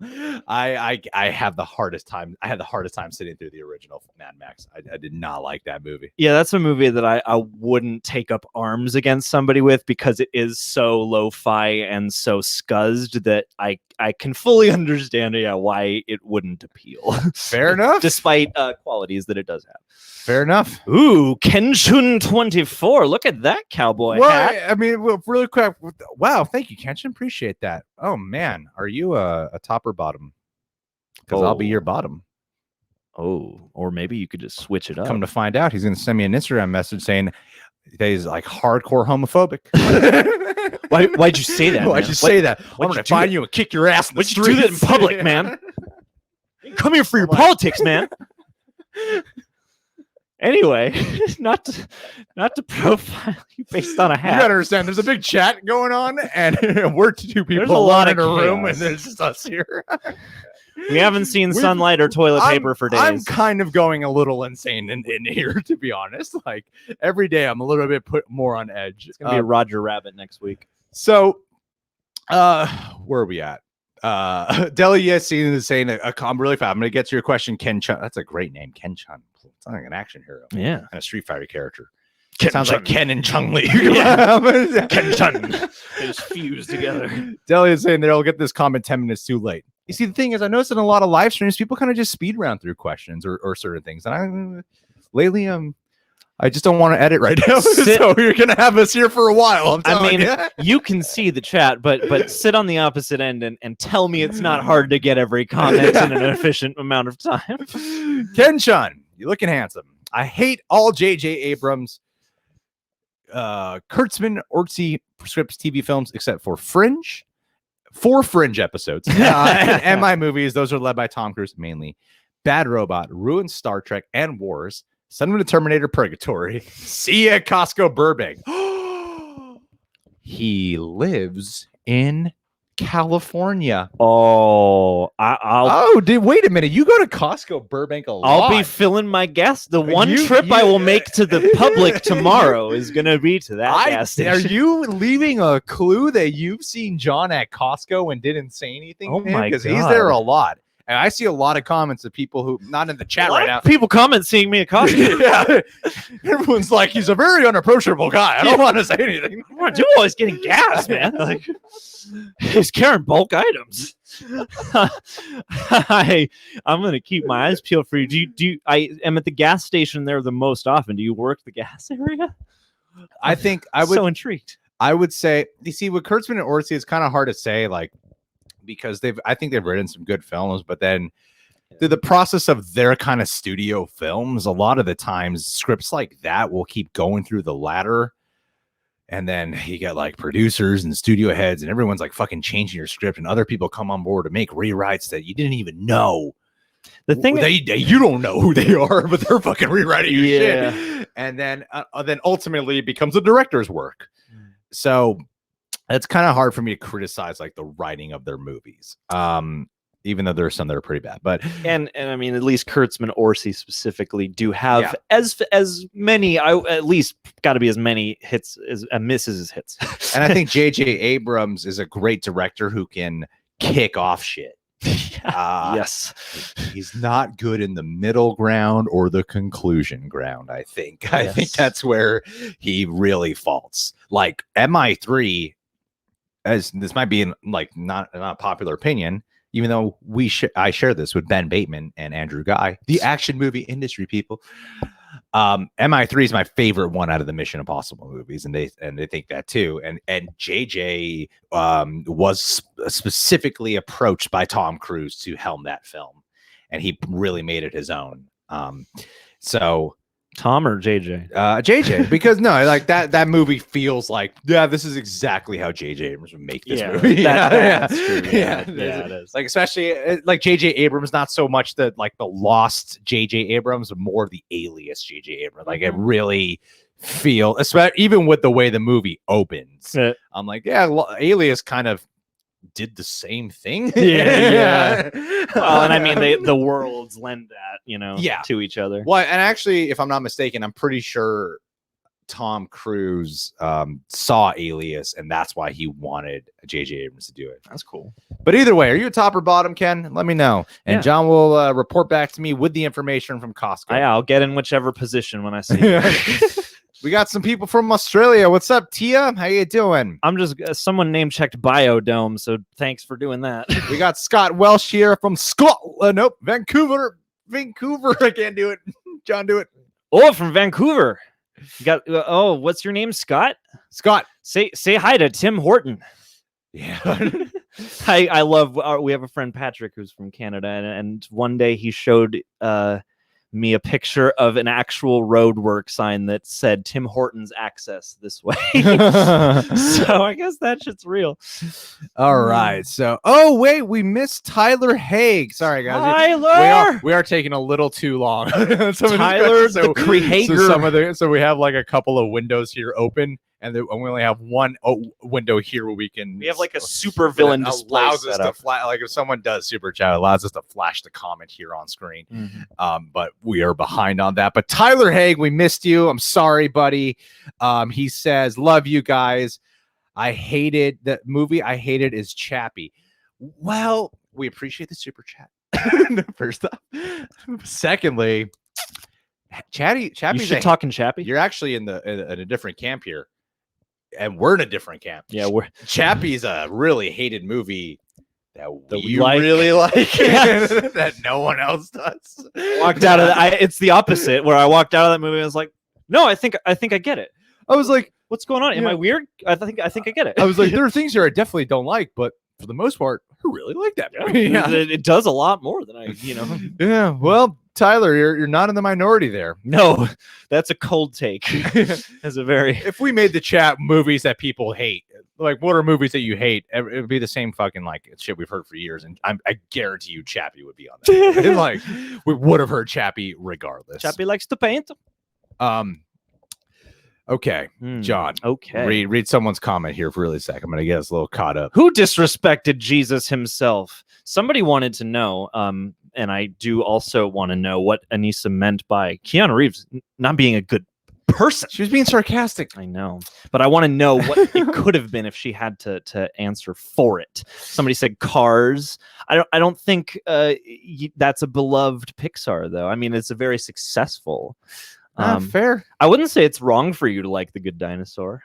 Speaker 1: I have the hardest time. I had the hardest time sitting through the original Mad Max. I did not like that movie.
Speaker 2: Yeah, that's a movie that I wouldn't take up arms against somebody with because it is so lo-fi and so scuzzed that I can fully understand why it wouldn't appeal.
Speaker 1: Fair enough.
Speaker 2: Despite qualities that it does have.
Speaker 1: Fair enough.
Speaker 2: Ooh, Kenshin 24. Look at that cowboy hat.
Speaker 1: I mean, really quick. Wow, thank you, Kenshin. Appreciate that. Oh, man. Are you a top or bottom? Because I'll be your bottom.
Speaker 2: Oh, or maybe you could just switch it up.
Speaker 1: Come to find out, he's going to send me an Instagram message saying that he's hardcore homophobic.
Speaker 2: Why'd you say that?
Speaker 1: Why'd you say that? I'm going to find you and kick your ass in the streets.
Speaker 2: Why'd you do that in public, man? Come here for your politics, man. Anyway, not to profile you based on a
Speaker 1: You
Speaker 2: hat.
Speaker 1: gotta understand, there's a big chat going on, and we're two people
Speaker 2: There's a lot
Speaker 1: in a
Speaker 2: of
Speaker 1: room,
Speaker 2: chaos.
Speaker 1: and there's just us here.
Speaker 2: We haven't seen sunlight or toilet paper for days.
Speaker 1: I'm kind of going a little insane in here, to be honest. Like every day, I'm a little bit put more on edge.
Speaker 2: It's gonna be a Roger Rabbit next week.
Speaker 1: So, where are we at? Delia is saying I'm really fast. I'm gonna get to your question, Ken Chun. That's a great name, Ken Chun. It's like an action hero,
Speaker 2: Yeah,
Speaker 1: and a Street Fighter character.
Speaker 2: Sounds
Speaker 1: like Ken and Chung Li.
Speaker 2: Ken Chun. They just fused together.
Speaker 1: Delia is saying they'll get this comment 10 minutes too late. You see, the thing is, I noticed in a lot of live streams, people kind of just speed round through questions or certain things, and lately, I just don't want to edit right now. So you're gonna have us here for a while.
Speaker 2: You can see the chat, but sit on the opposite end and tell me it's not hard to get every comment in an efficient amount of time.
Speaker 1: Ken Chun, you're looking handsome. I hate all J.J. Abrams, Kurtzman, Ortsy scripts, TV films, except for Fringe. 4 Fringe episodes. And my movies, those are led by Tom Cruise mainly. Bad Robot, Ruined Star Trek, and Wars. Son of the Terminator, Purgatory. See ya, Costco Burbank. He lives in California.
Speaker 2: Oh,
Speaker 1: wait a minute. You go to Costco Burbank a lot.
Speaker 2: I'll be filling my gas. The one trip I will make to the public tomorrow is going to be to that gas station.
Speaker 1: Are you leaving a clue that you've seen John at Costco and didn't say anything?
Speaker 2: Oh my God.
Speaker 1: Because he's there a lot. And I see a lot of comments of people who, not in the chat right now.
Speaker 2: People comment seeing me at Costco.
Speaker 1: Yeah. Everyone's like, he's a very unapproachable guy. I don't want to say anything.
Speaker 2: I want to do all this getting gas, man. Like, he's carrying bulk items. I'm going to keep my eyes peeled for you. I am at the gas station there the most often. Do you work the gas area?
Speaker 1: I think I would.
Speaker 2: So intrigued.
Speaker 1: I would say, you see, with Kurtzman and Orsi, it's kind of hard to say, like, because I think they've written some good films, but then through the process of their kind of studio films, a lot of the times scripts like that will keep going through the ladder, and then you get like producers and studio heads, and everyone's like fucking changing your script, and other people come on board to make rewrites that you didn't even know. The thing you don't know who they are, but they're fucking rewriting your shit, and then ultimately it becomes a director's work. So it's kind of hard for me to criticize like the writing of their movies, even though there are some that are pretty bad. But
Speaker 2: and I mean, at least Kurtzman, Orsi specifically do have as many. At least got to be as many hits as misses as hits.
Speaker 1: And I think J.J. Abrams is a great director who can kick off shit.
Speaker 2: Yes,
Speaker 1: he's not good in the middle ground or the conclusion ground. I think that's where he really faults. Like MI3. As this might be not a popular opinion, even though I share this with Ben Bateman and Andrew Guy, the action movie industry people. MI3 is my favorite one out of the Mission Impossible movies, and they think that too. And JJ was specifically approached by Tom Cruise to helm that film, and he really made it his own. So.
Speaker 2: Tom or JJ?
Speaker 1: JJ, because no, like that movie feels like, this is exactly how JJ Abrams would make this movie.
Speaker 2: That's true. Yeah,
Speaker 1: it is. Like, especially like JJ Abrams, not so much the lost JJ Abrams, but more the alias JJ Abrams. Like, it really feel, especially even with the way the movie opens. I'm like, alias kind of did the same thing.
Speaker 2: Well, and I mean, the worlds lend that, to each other.
Speaker 1: Well, and actually, if I'm not mistaken, I'm pretty sure Tom Cruise saw Alias, and that's why he wanted J.J. Abrams to do it.
Speaker 2: That's cool.
Speaker 1: But either way, are you a top or bottom, Ken? Let me know. And John will report back to me with the information from Costco.
Speaker 2: I'll get in whichever position when I see it.
Speaker 1: We got some people from Australia. What's up, Tia? How you doing?
Speaker 2: I'm just someone name checked Biodome, so thanks for doing that.
Speaker 1: We got Scott Welsh here from Vancouver. I can't do it. John, do it.
Speaker 2: Oh, from Vancouver. You got what's your name, Scott?
Speaker 1: Scott.
Speaker 2: Say hi to Tim Horton.
Speaker 1: Yeah.
Speaker 2: I love we have a friend Patrick who's from Canada, and one day he showed me a picture of an actual roadwork sign that said Tim Hortons access this way. So I guess that shit's real.
Speaker 1: All right. So, oh wait, we missed Tyler Haig. Sorry guys.
Speaker 2: Tyler,
Speaker 1: we are taking a little too long.
Speaker 2: Tyler the Creator.
Speaker 1: So we have like a couple of windows here open, and we only have one window here where we
Speaker 2: have like a super villain display
Speaker 1: allows us to like if someone does super chat, it allows us to flash the comment here on screen. But we are behind on that. But Tyler Haig, we missed you. I'm sorry, buddy. He says, love you guys. I hated the movie. I hated is Chappie. Well, we appreciate the super chat. First off. Secondly, Chappie's
Speaker 2: you talking Chappie.
Speaker 1: You're actually in a different camp here. And we're in a different camp.
Speaker 2: Yeah,
Speaker 1: Chappie's a really hated movie that we
Speaker 2: like.
Speaker 1: really like that no one else does.
Speaker 2: Walked out of it's the opposite, where I walked out of that movie and was like, no, I think I get it.
Speaker 1: I was like,
Speaker 2: what's going on? Am I weird? I think I get it.
Speaker 1: I was like, there are things here I definitely don't like, but for the most part, I really like that movie.
Speaker 2: Yeah. It does a lot more than I.
Speaker 1: Yeah. Well, Tyler, you're not in the minority there.
Speaker 2: No, that's a cold take. That's a very.
Speaker 1: If we made the chat movies that people hate, like what are movies that you hate? It would be the same fucking like shit we've heard for years, and I guarantee you, Chappie would be on that. Like we would have heard Chappie regardless.
Speaker 2: Chappie likes to paint.
Speaker 1: Okay, John.
Speaker 2: Okay.
Speaker 1: Read someone's comment here for really a sec. I'm gonna get us a little caught up.
Speaker 2: Who disrespected Jesus himself? Somebody wanted to know, and I do also want to know what Anissa meant by Keanu Reeves not being a good person.
Speaker 1: She was being sarcastic.
Speaker 2: I know, but I want to know what it could have been if she had to answer for it. Somebody said Cars. I don't think that's a beloved Pixar though. I mean, it's a very successful.
Speaker 1: Fair.
Speaker 2: I wouldn't say it's wrong for you to like The Good Dinosaur.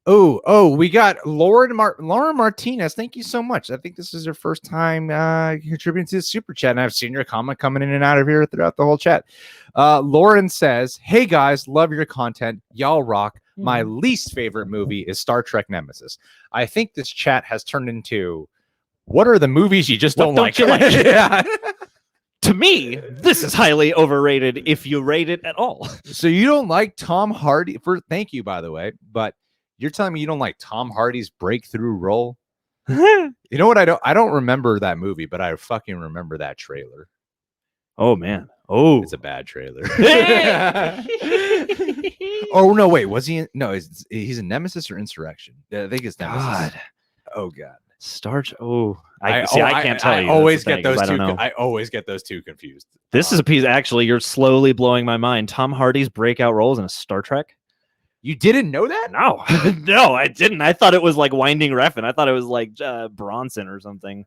Speaker 1: Oh, we got Laura Martinez. Thank you so much. I think this is her first time contributing to the super chat, and I've seen your comment coming in and out of here throughout the whole chat. Lauren says, hey guys, love your content. Y'all rock. My least favorite movie is Star Trek Nemesis. I think this chat has turned into, what are the movies you just don't like?
Speaker 2: Yeah. To me, this is highly overrated if you rate it at all.
Speaker 1: So you don't like Tom Hardy thank you, by the way, but you're telling me you don't like Tom Hardy's breakthrough role? You know what? I don't remember that movie, but I fucking remember that trailer.
Speaker 2: Oh man. Oh,
Speaker 1: it's a bad trailer. Oh no, wait, was he he's in Nemesis or Insurrection? I think it's Nemesis.
Speaker 2: God.
Speaker 1: Oh god.
Speaker 2: I can't tell you.
Speaker 1: I always get those two confused.
Speaker 2: This is a piece. Actually, you're slowly blowing my mind. Tom Hardy's breakout roles in a Star Trek.
Speaker 1: You didn't know that?
Speaker 2: No, no, I didn't. I thought it was like Winding Refn. I thought it was like Bronson or something.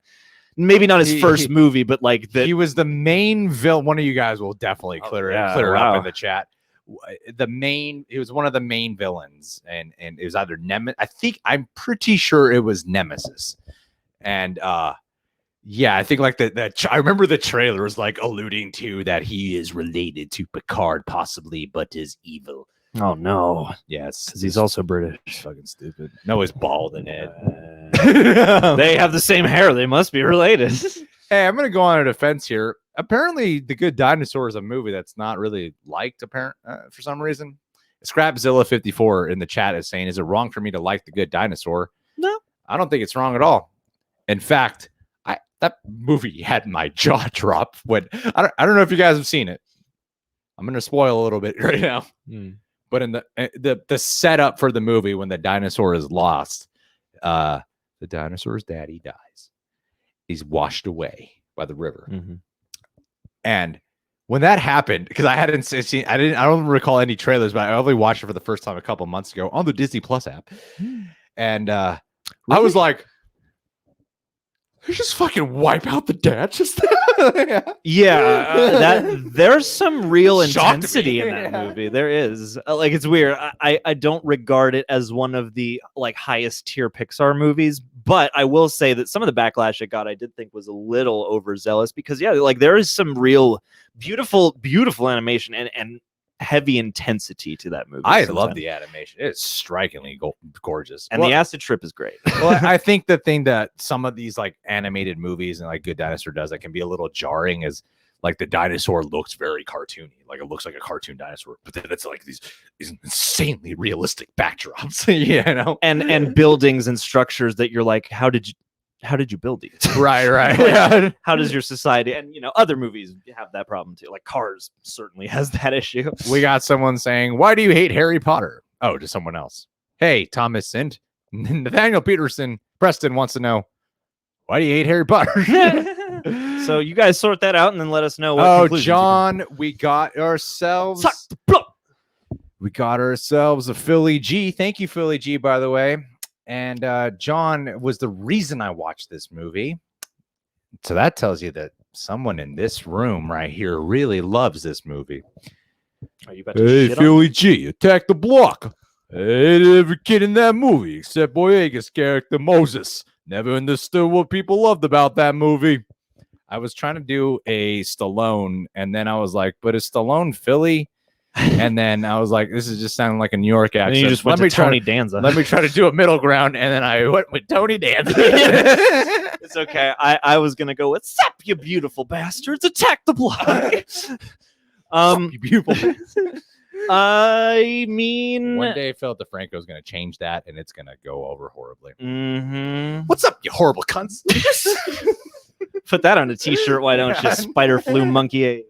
Speaker 2: Maybe not his first movie, but like
Speaker 1: he was the main villain. One of you guys will definitely clear it up in the chat. He was one of the main villains, and it was either I'm pretty sure it was Nemesis. And yeah, I think like I remember the trailer was like alluding to that he is related to Picard possibly, but is evil.
Speaker 2: Oh no.
Speaker 1: Yes,
Speaker 2: because he's also British.
Speaker 1: Fucking stupid. No, he's bald in it.
Speaker 2: They have the same hair. They must be related.
Speaker 1: Hey, I'm gonna go on a defense here. Apparently, The Good Dinosaur is a movie that's not really liked. For some reason, Scrapzilla 54 in the chat is saying, "Is it wrong for me to like The Good Dinosaur?"
Speaker 2: No,
Speaker 1: I don't think it's wrong at all. In fact, that movie had my jaw drop when I don't know if you guys have seen it. I'm gonna spoil a little bit right now. But in the setup for the movie, when the dinosaur is lost, the dinosaur's daddy dies. He's washed away by the river. And when that happened, because I don't recall any trailers, but I only watched it for the first time a couple months ago on the Disney Plus app. And I was like, they just fucking wipe out the dad just
Speaker 2: there's some real intensity in that movie. There is like, it's weird. I don't regard it as one of the like highest tier Pixar movies, but I will say that some of the backlash it got, I did think was a little overzealous, because like there is some real beautiful animation and heavy intensity to that movie.
Speaker 1: I love the animation. It's strikingly gorgeous.
Speaker 2: And the acid trip is great.
Speaker 1: Well, I think the thing that some of these like animated movies and like Good Dinosaur does that can be a little jarring is like the dinosaur looks very cartoony, like it looks like a cartoon dinosaur, but then it's like these insanely realistic backdrops, you know,
Speaker 2: and buildings and structures that you're like, how did you build these?
Speaker 1: right.
Speaker 2: Like, how does your society, and other movies have that problem too. Like Cars certainly has that issue.
Speaker 1: We got someone saying, "Why do you hate Harry Potter?" Oh, to someone else. Hey, Thomas and Nathaniel Preston wants to know, why do you hate Harry Potter?
Speaker 2: So you guys sort that out and then let us know.
Speaker 1: Oh, John, we got ourselves a Philly G. Thank you, Philly G, by the way. And John was the reason I watched this movie. So that tells you that someone in this room right here really loves this movie.
Speaker 2: Are you about to shit on
Speaker 1: Philly G, attack the block. I hated every kid in that movie except Boyega's character, Moses. Never understood what people loved about that movie. I was trying to do a Stallone, and then I was like, but is Stallone Philly? And then I was like, this is just sounding like a New York accent.
Speaker 2: And you just went to Tony Danza.
Speaker 1: Let me try to do a middle ground, and then I went with Tony Danza.
Speaker 2: It's okay. I was going to go with, sup, you beautiful bastards, attack the block.
Speaker 1: You beautiful bastards.
Speaker 2: I mean,
Speaker 1: one day Philip DeFranco's going to change that, and it's going to go over horribly.
Speaker 2: Mm-hmm.
Speaker 1: What's up, you horrible cunts?
Speaker 2: Put that on a t-shirt, why don't you? Spider flu monkey.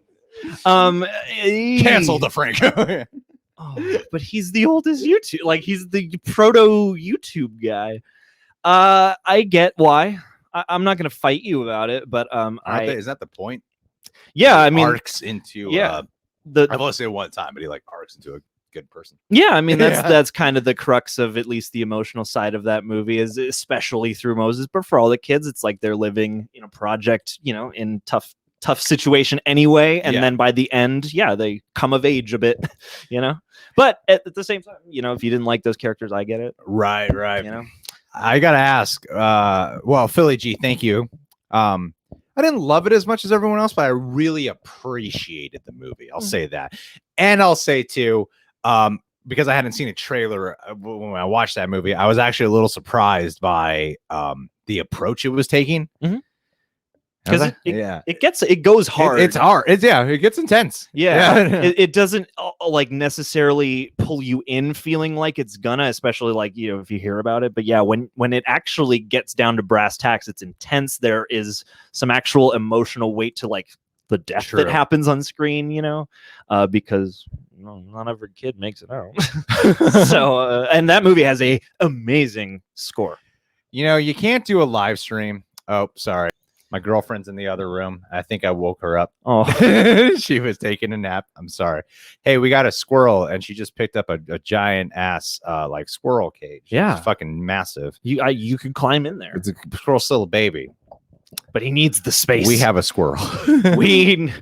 Speaker 1: Cancel DeFranco.
Speaker 2: Oh, but he's the oldest YouTube, like he's the proto YouTube guy. I get why. I'm not going to fight you about it, but
Speaker 1: is that the point?
Speaker 2: Yeah, I mean,
Speaker 1: arcs into I've only seen it one time, but he like arcs into a good person.
Speaker 2: Yeah, I mean that's kind of the crux of at least the emotional side of that movie, is especially through Moses. But for all the kids, it's like they're living in a project, in tough situation anyway, and then by the end, they come of age a bit, But at the same time, if you didn't like those characters, I get it.
Speaker 1: Right. I gotta ask. Well, Philly G, thank you. I didn't love it as much as everyone else, but I really appreciated the movie. I'll say that. And I'll say too, because I hadn't seen a trailer when I watched that movie, I was actually a little surprised by the approach it was taking.
Speaker 2: Because it goes hard.
Speaker 1: It's hard. It gets intense.
Speaker 2: It doesn't like necessarily pull you in feeling like it's gonna, especially like if you hear about it. But when it actually gets down to brass tacks, it's intense. There is some actual emotional weight to like the death that happens on screen, because not every kid makes it out. So and that movie has a amazing score.
Speaker 1: You can't do a live stream. Oh, sorry. My girlfriend's in the other room. I think I woke her up.
Speaker 2: Oh,
Speaker 1: she was taking a nap. I'm sorry. Hey, we got a squirrel, and she just picked up a giant ass like squirrel cage.
Speaker 2: Yeah,
Speaker 1: it's fucking massive.
Speaker 2: You can climb in there.
Speaker 1: It's a squirrel's still a baby,
Speaker 2: but he needs the space.
Speaker 1: We have a squirrel.
Speaker 2: we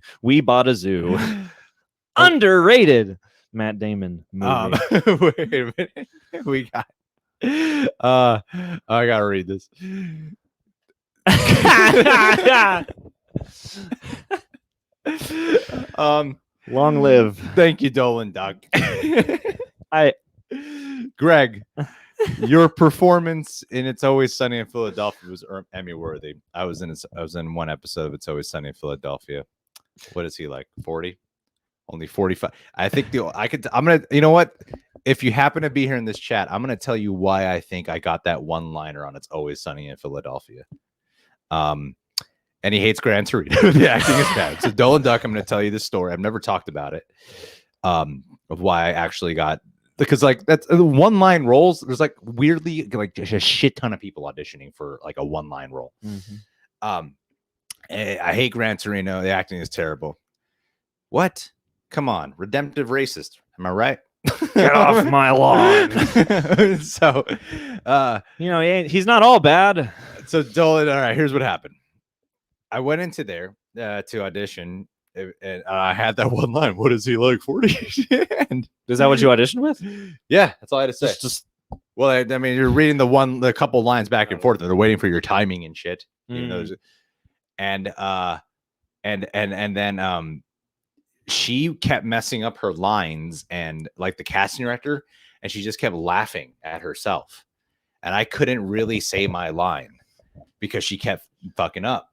Speaker 2: bought a zoo. Underrated Matt Damon movie.
Speaker 1: Wait a minute. We got. I gotta read this.
Speaker 2: Long live.
Speaker 1: Thank you, Dolan Duck. Greg, your performance in It's Always Sunny in Philadelphia was Emmy worthy. I was in one episode of It's Always Sunny in Philadelphia. What is he like? 40? Only 45. I think I'm gonna, you know what? If you happen to be here in this chat, I'm gonna tell you why I think I got that one-liner on It's Always Sunny in Philadelphia. And he hates Gran Torino. The acting is bad. So Dolan Duck, I'm going to tell you this story. I've never talked about it. Of why I actually got, because like that's one-line roles. There's like weirdly like just a shit ton of people auditioning for like a one-line role. I hate Gran Torino. The acting is terrible. What? Come on, redemptive racist. Am I right?
Speaker 2: Get off my lawn.
Speaker 1: So,
Speaker 2: he's not all bad.
Speaker 1: So Dolan, all right, here's what happened. I went into there to audition, and I had that one line. What is he like, 40? And
Speaker 2: is that what you auditioned with?
Speaker 1: Yeah, that's all I had to say. Well, I mean, you're reading the couple lines back and forth, and they're waiting for your timing and shit. And then she kept messing up her lines, and like the casting director, and she just kept laughing at herself, and I couldn't really say my line because she kept fucking up.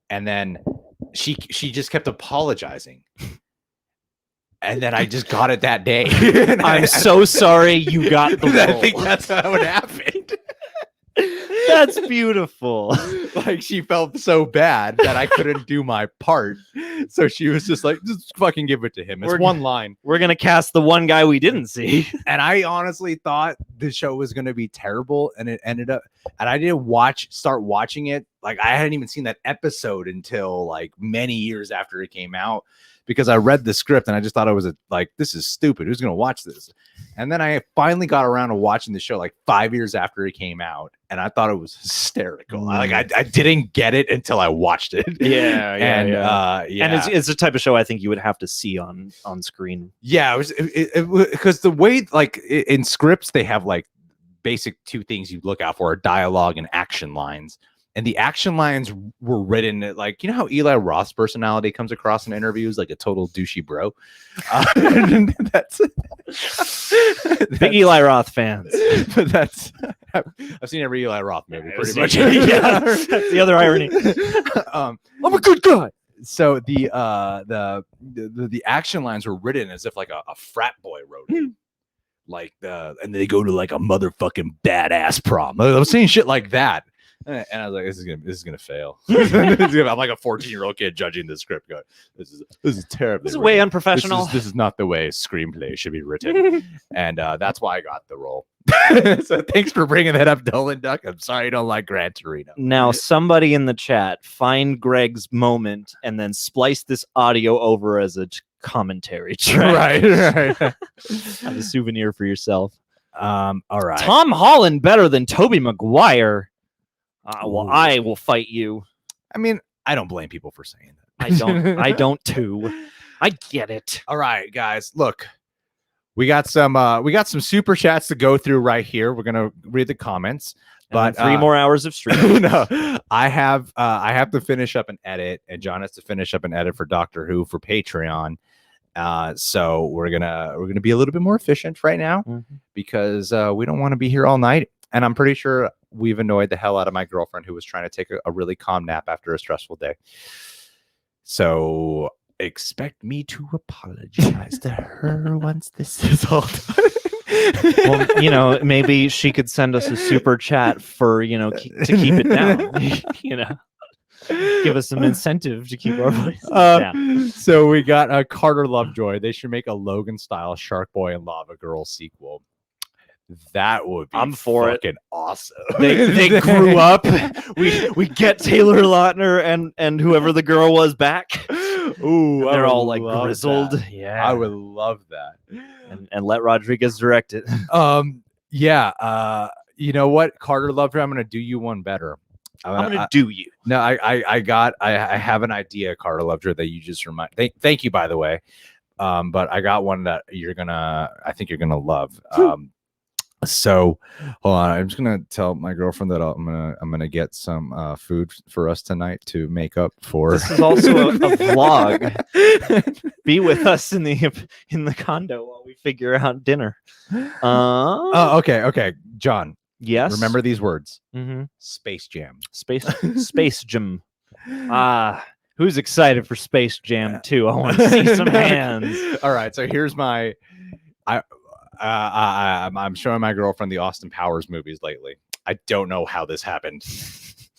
Speaker 1: And then she just kept apologizing. And then I just got it that day.
Speaker 2: I'm so sorry you got the role.
Speaker 1: I think that's how it happened.
Speaker 2: That's beautiful.
Speaker 1: Like, she felt so bad that I couldn't do my part. So she was just like, just fucking give it to him. It's one line.
Speaker 2: We're going to cast the one guy we didn't see.
Speaker 1: And I honestly thought the show was going to be terrible. And it ended up, and I didn't start watching it. Like, I hadn't even seen that episode until like many years after it came out, because I read the script and I just thought it was like, this is stupid. Who's going to watch this? And then I finally got around to watching the show like 5 years after it came out. And I thought it was hysterical. I didn't get it until I watched it.
Speaker 2: Yeah.
Speaker 1: And
Speaker 2: it's the type of show I think you would have to see on screen.
Speaker 1: Yeah. It was because the way, like, in scripts, they have like basic two things you look out for: dialogue and action lines. And the action lines were written like, you know how Eli Roth's personality comes across in interviews, like a total douchey bro. That's
Speaker 2: big Eli Roth fans.
Speaker 1: But I've seen every Eli Roth movie pretty much.
Speaker 2: Yeah, that's the other irony.
Speaker 1: I'm a good guy. So the action lines were written as if like a frat boy wrote it. Like and they go to like a motherfucking badass prom. I was saying shit like that. And I was like, this is gonna fail. I'm like a 14-year-old kid judging the script, going, "This is terrible.
Speaker 2: This is way unprofessional.
Speaker 1: This is not the way a screenplay should be written." And that's why I got the role. So thanks for bringing that up, Dolan Duck. I'm sorry you don't like Gran Torino.
Speaker 2: Now, somebody in the chat, find Greg's moment and then splice this audio over as a commentary track.
Speaker 1: Right.
Speaker 2: Have a souvenir for yourself.
Speaker 1: All right.
Speaker 2: Tom Holland better than Tobey Maguire. Well, I will fight you.
Speaker 1: I mean, I don't blame people for saying that.
Speaker 2: I don't too. I get it.
Speaker 1: All right, guys. Look, we got some super chats to go through right here. We're gonna read the comments, but
Speaker 2: 3 more hours of stream.
Speaker 1: No, I have to finish up an edit, and John has to finish up an edit for Doctor Who for Patreon. So we're gonna be a little bit more efficient right now, because we don't want to be here all night. And I'm pretty sure we've annoyed the hell out of my girlfriend, who was trying to take a really calm nap after a stressful day. So expect me to apologize to her once this is all done.
Speaker 2: Well, you know, maybe she could send us a super chat for, you know, to keep it down. You know, give us some incentive to keep our voices down.
Speaker 1: So we got a Carter Lovejoy. They should make a Logan style Shark Boy and Lava Girl sequel. That would be fucking awesome.
Speaker 2: They grew up. We get Taylor Lautner and whoever the girl was back.
Speaker 1: Ooh,
Speaker 2: they're all like grizzled.
Speaker 1: That.
Speaker 2: Yeah,
Speaker 1: I would love that.
Speaker 2: And let Rodriguez direct it.
Speaker 1: Yeah. You know what, Carter Lovejoy, I'm gonna do you one better.
Speaker 2: I'm gonna do you.
Speaker 1: No, I have an idea, Carter Lovejoy, that you just remind. Thank you, by the way. But I got one that I think you're gonna love. So hold on, I'm just gonna tell my girlfriend that I'm gonna get some food for us tonight to make up for.
Speaker 2: This is also a vlog. Be with us in the condo while we figure out dinner.
Speaker 1: Okay, John.
Speaker 2: Yes.
Speaker 1: Remember these words.
Speaker 2: Space Jam.
Speaker 1: Space
Speaker 2: Jam. Who's excited for Space Jam 2? I want to see some hands.
Speaker 1: All right, so here's my. I'm showing my girlfriend the Austin Powers movies lately. I don't know how this happened.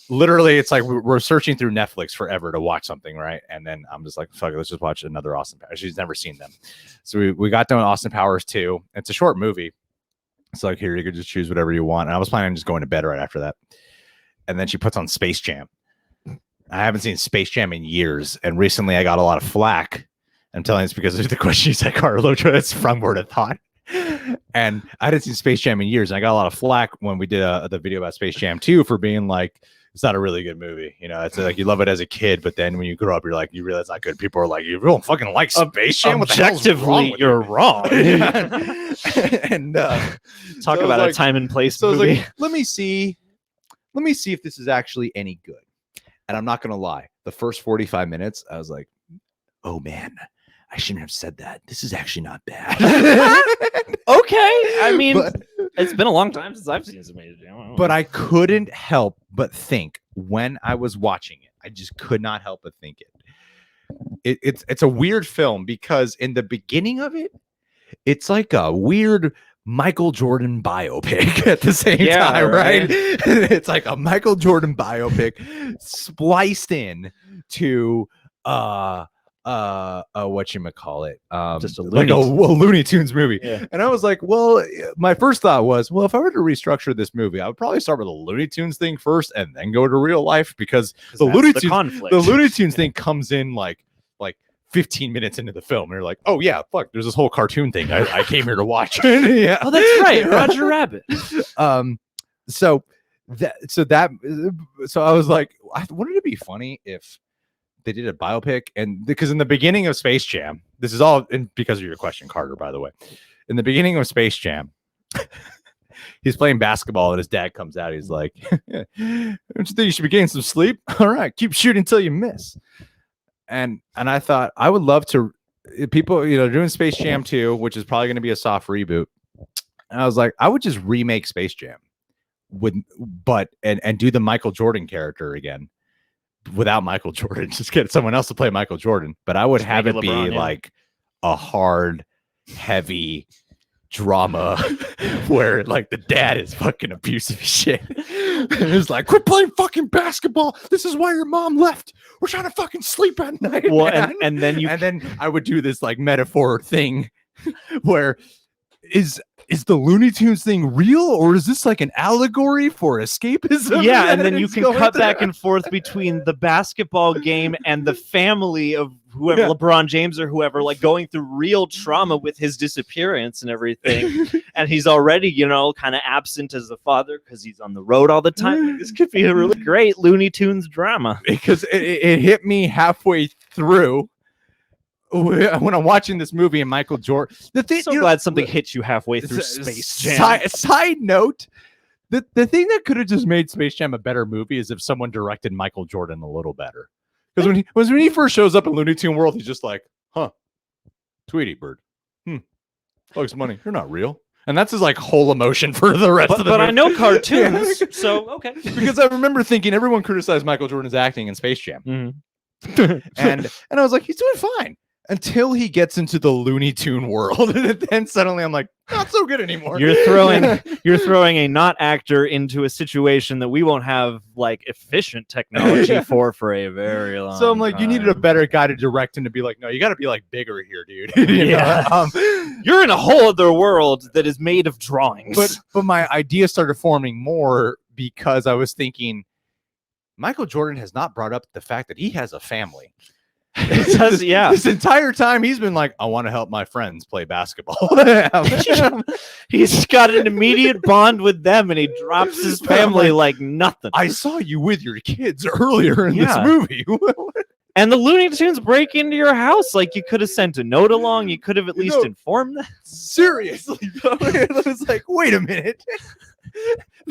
Speaker 1: Literally, it's like we're searching through Netflix forever to watch something, right? And then I'm just like, fuck it, let's just watch another Austin Powers. She's never seen them. So we got done with Austin Powers 2. It's a short movie. It's like, here, you could just choose whatever you want. And I was planning on just going to bed right after that. And then she puts on Space Jam. I haven't seen Space Jam in years. And recently I got a lot of flack. I'm telling you this because of the question you said, Carlo. It's from Word of Thought. And I hadn't seen Space Jam in years, and I got a lot of flack when we did the video about Space Jam 2 for being like, it's not a really good movie. You know, it's like you love it as a kid, but then when you grow up, you're like, you realize it's not good. People are like, you don't fucking like Space Jam.
Speaker 2: Objectively, you're wrong.
Speaker 1: And
Speaker 2: talk about a time and place movie.
Speaker 1: Like, let me see if this is actually any good. And I'm not gonna lie, the first 45 minutes, I was like, oh man, I shouldn't have said that. This is actually not bad.
Speaker 2: Okay. I mean, it's been a long time since I've seen Space Jam.
Speaker 1: But I couldn't help but think when I was watching it. I just could not help but think it. it's a weird film because in the beginning of it, it's like a weird Michael Jordan biopic at the same time, right? It's like a Michael Jordan biopic spliced in to whatchamacallit,
Speaker 2: just a
Speaker 1: like a Looney Tunes movie.
Speaker 2: Yeah.
Speaker 1: And I was like, well, my first thought was, well, if I were to restructure this movie, I would probably start with a Looney Tunes thing first and then go to real life, because the Looney Tunes thing comes in like 15 minutes into the film, and you're like, oh yeah, fuck, there's this whole cartoon thing I came here to watch. Yeah.
Speaker 2: Oh, that's right, Roger Rabbit.
Speaker 1: So I was like, wouldn't it be funny if they did a biopic? And because in the beginning of Space Jam, this is all because of your question, Carter, by the way. In the beginning of Space Jam, he's playing basketball and his dad comes out. He's like, don't you think you should be getting some sleep? All right, keep shooting until you miss. And I thought I would love to, people, doing Space Jam 2, which is probably going to be a soft reboot. And I was like, I would just remake Space Jam and do the Michael Jordan character again without Michael Jordan. Just get someone else to play Michael Jordan. But I would just have it be like a hard, heavy drama where like the dad is fucking abusive shit. And it's like, quit playing fucking basketball. This is why your mom left. We're trying to fucking sleep at night.
Speaker 2: Well, and then
Speaker 1: I would do this like metaphor thing where is the Looney Tunes thing real, or is this like an allegory for escapism?
Speaker 2: Yeah, and then you can cut back and forth between the basketball game and the family of whoever, LeBron James or whoever, like going through real trauma with his disappearance and everything. And he's already, kind of absent as a father because he's on the road all the time. Like, this could be a really great Looney Tunes drama.
Speaker 1: Because it hit me halfway through when I'm watching this movie and Michael Jordan.
Speaker 2: Glad something hits you halway through Space Jam.
Speaker 1: Side note, the thing that could have just made Space Jam a better movie is if someone directed Michael Jordan a little better. Because when he first shows up in Looney Tune World, he's just like, huh, Tweety Bird. Bugs Bunny, you're not real. And that's his like whole emotion for the rest of the movie.
Speaker 2: But I know cartoons, so okay.
Speaker 1: Because I remember thinking everyone criticized Michael Jordan's acting in Space Jam.
Speaker 2: Mm-hmm.
Speaker 1: and I was like, he's doing fine. Until he gets into the Looney Tune world, and then suddenly I'm like, not so good anymore.
Speaker 2: You're throwing a not actor into a situation that we won't have like efficient technology for a very long.
Speaker 1: So I'm like, you needed a better guy to direct him to be like, no, you got to be like bigger here, dude.
Speaker 2: You're in a whole other world that is made of drawings.
Speaker 1: But my idea started forming more because I was thinking, Michael Jordan has not brought up the fact that he has a family. This entire time he's been like, I want to help my friends play basketball.
Speaker 2: He's got an immediate bond with them, and he drops his family like nothing.
Speaker 1: I saw you with your kids earlier in this movie.
Speaker 2: And the Looney Tunes break into your house. Like, you could have sent a note along. You could have at least informed them.
Speaker 1: Seriously. I was like, wait a minute.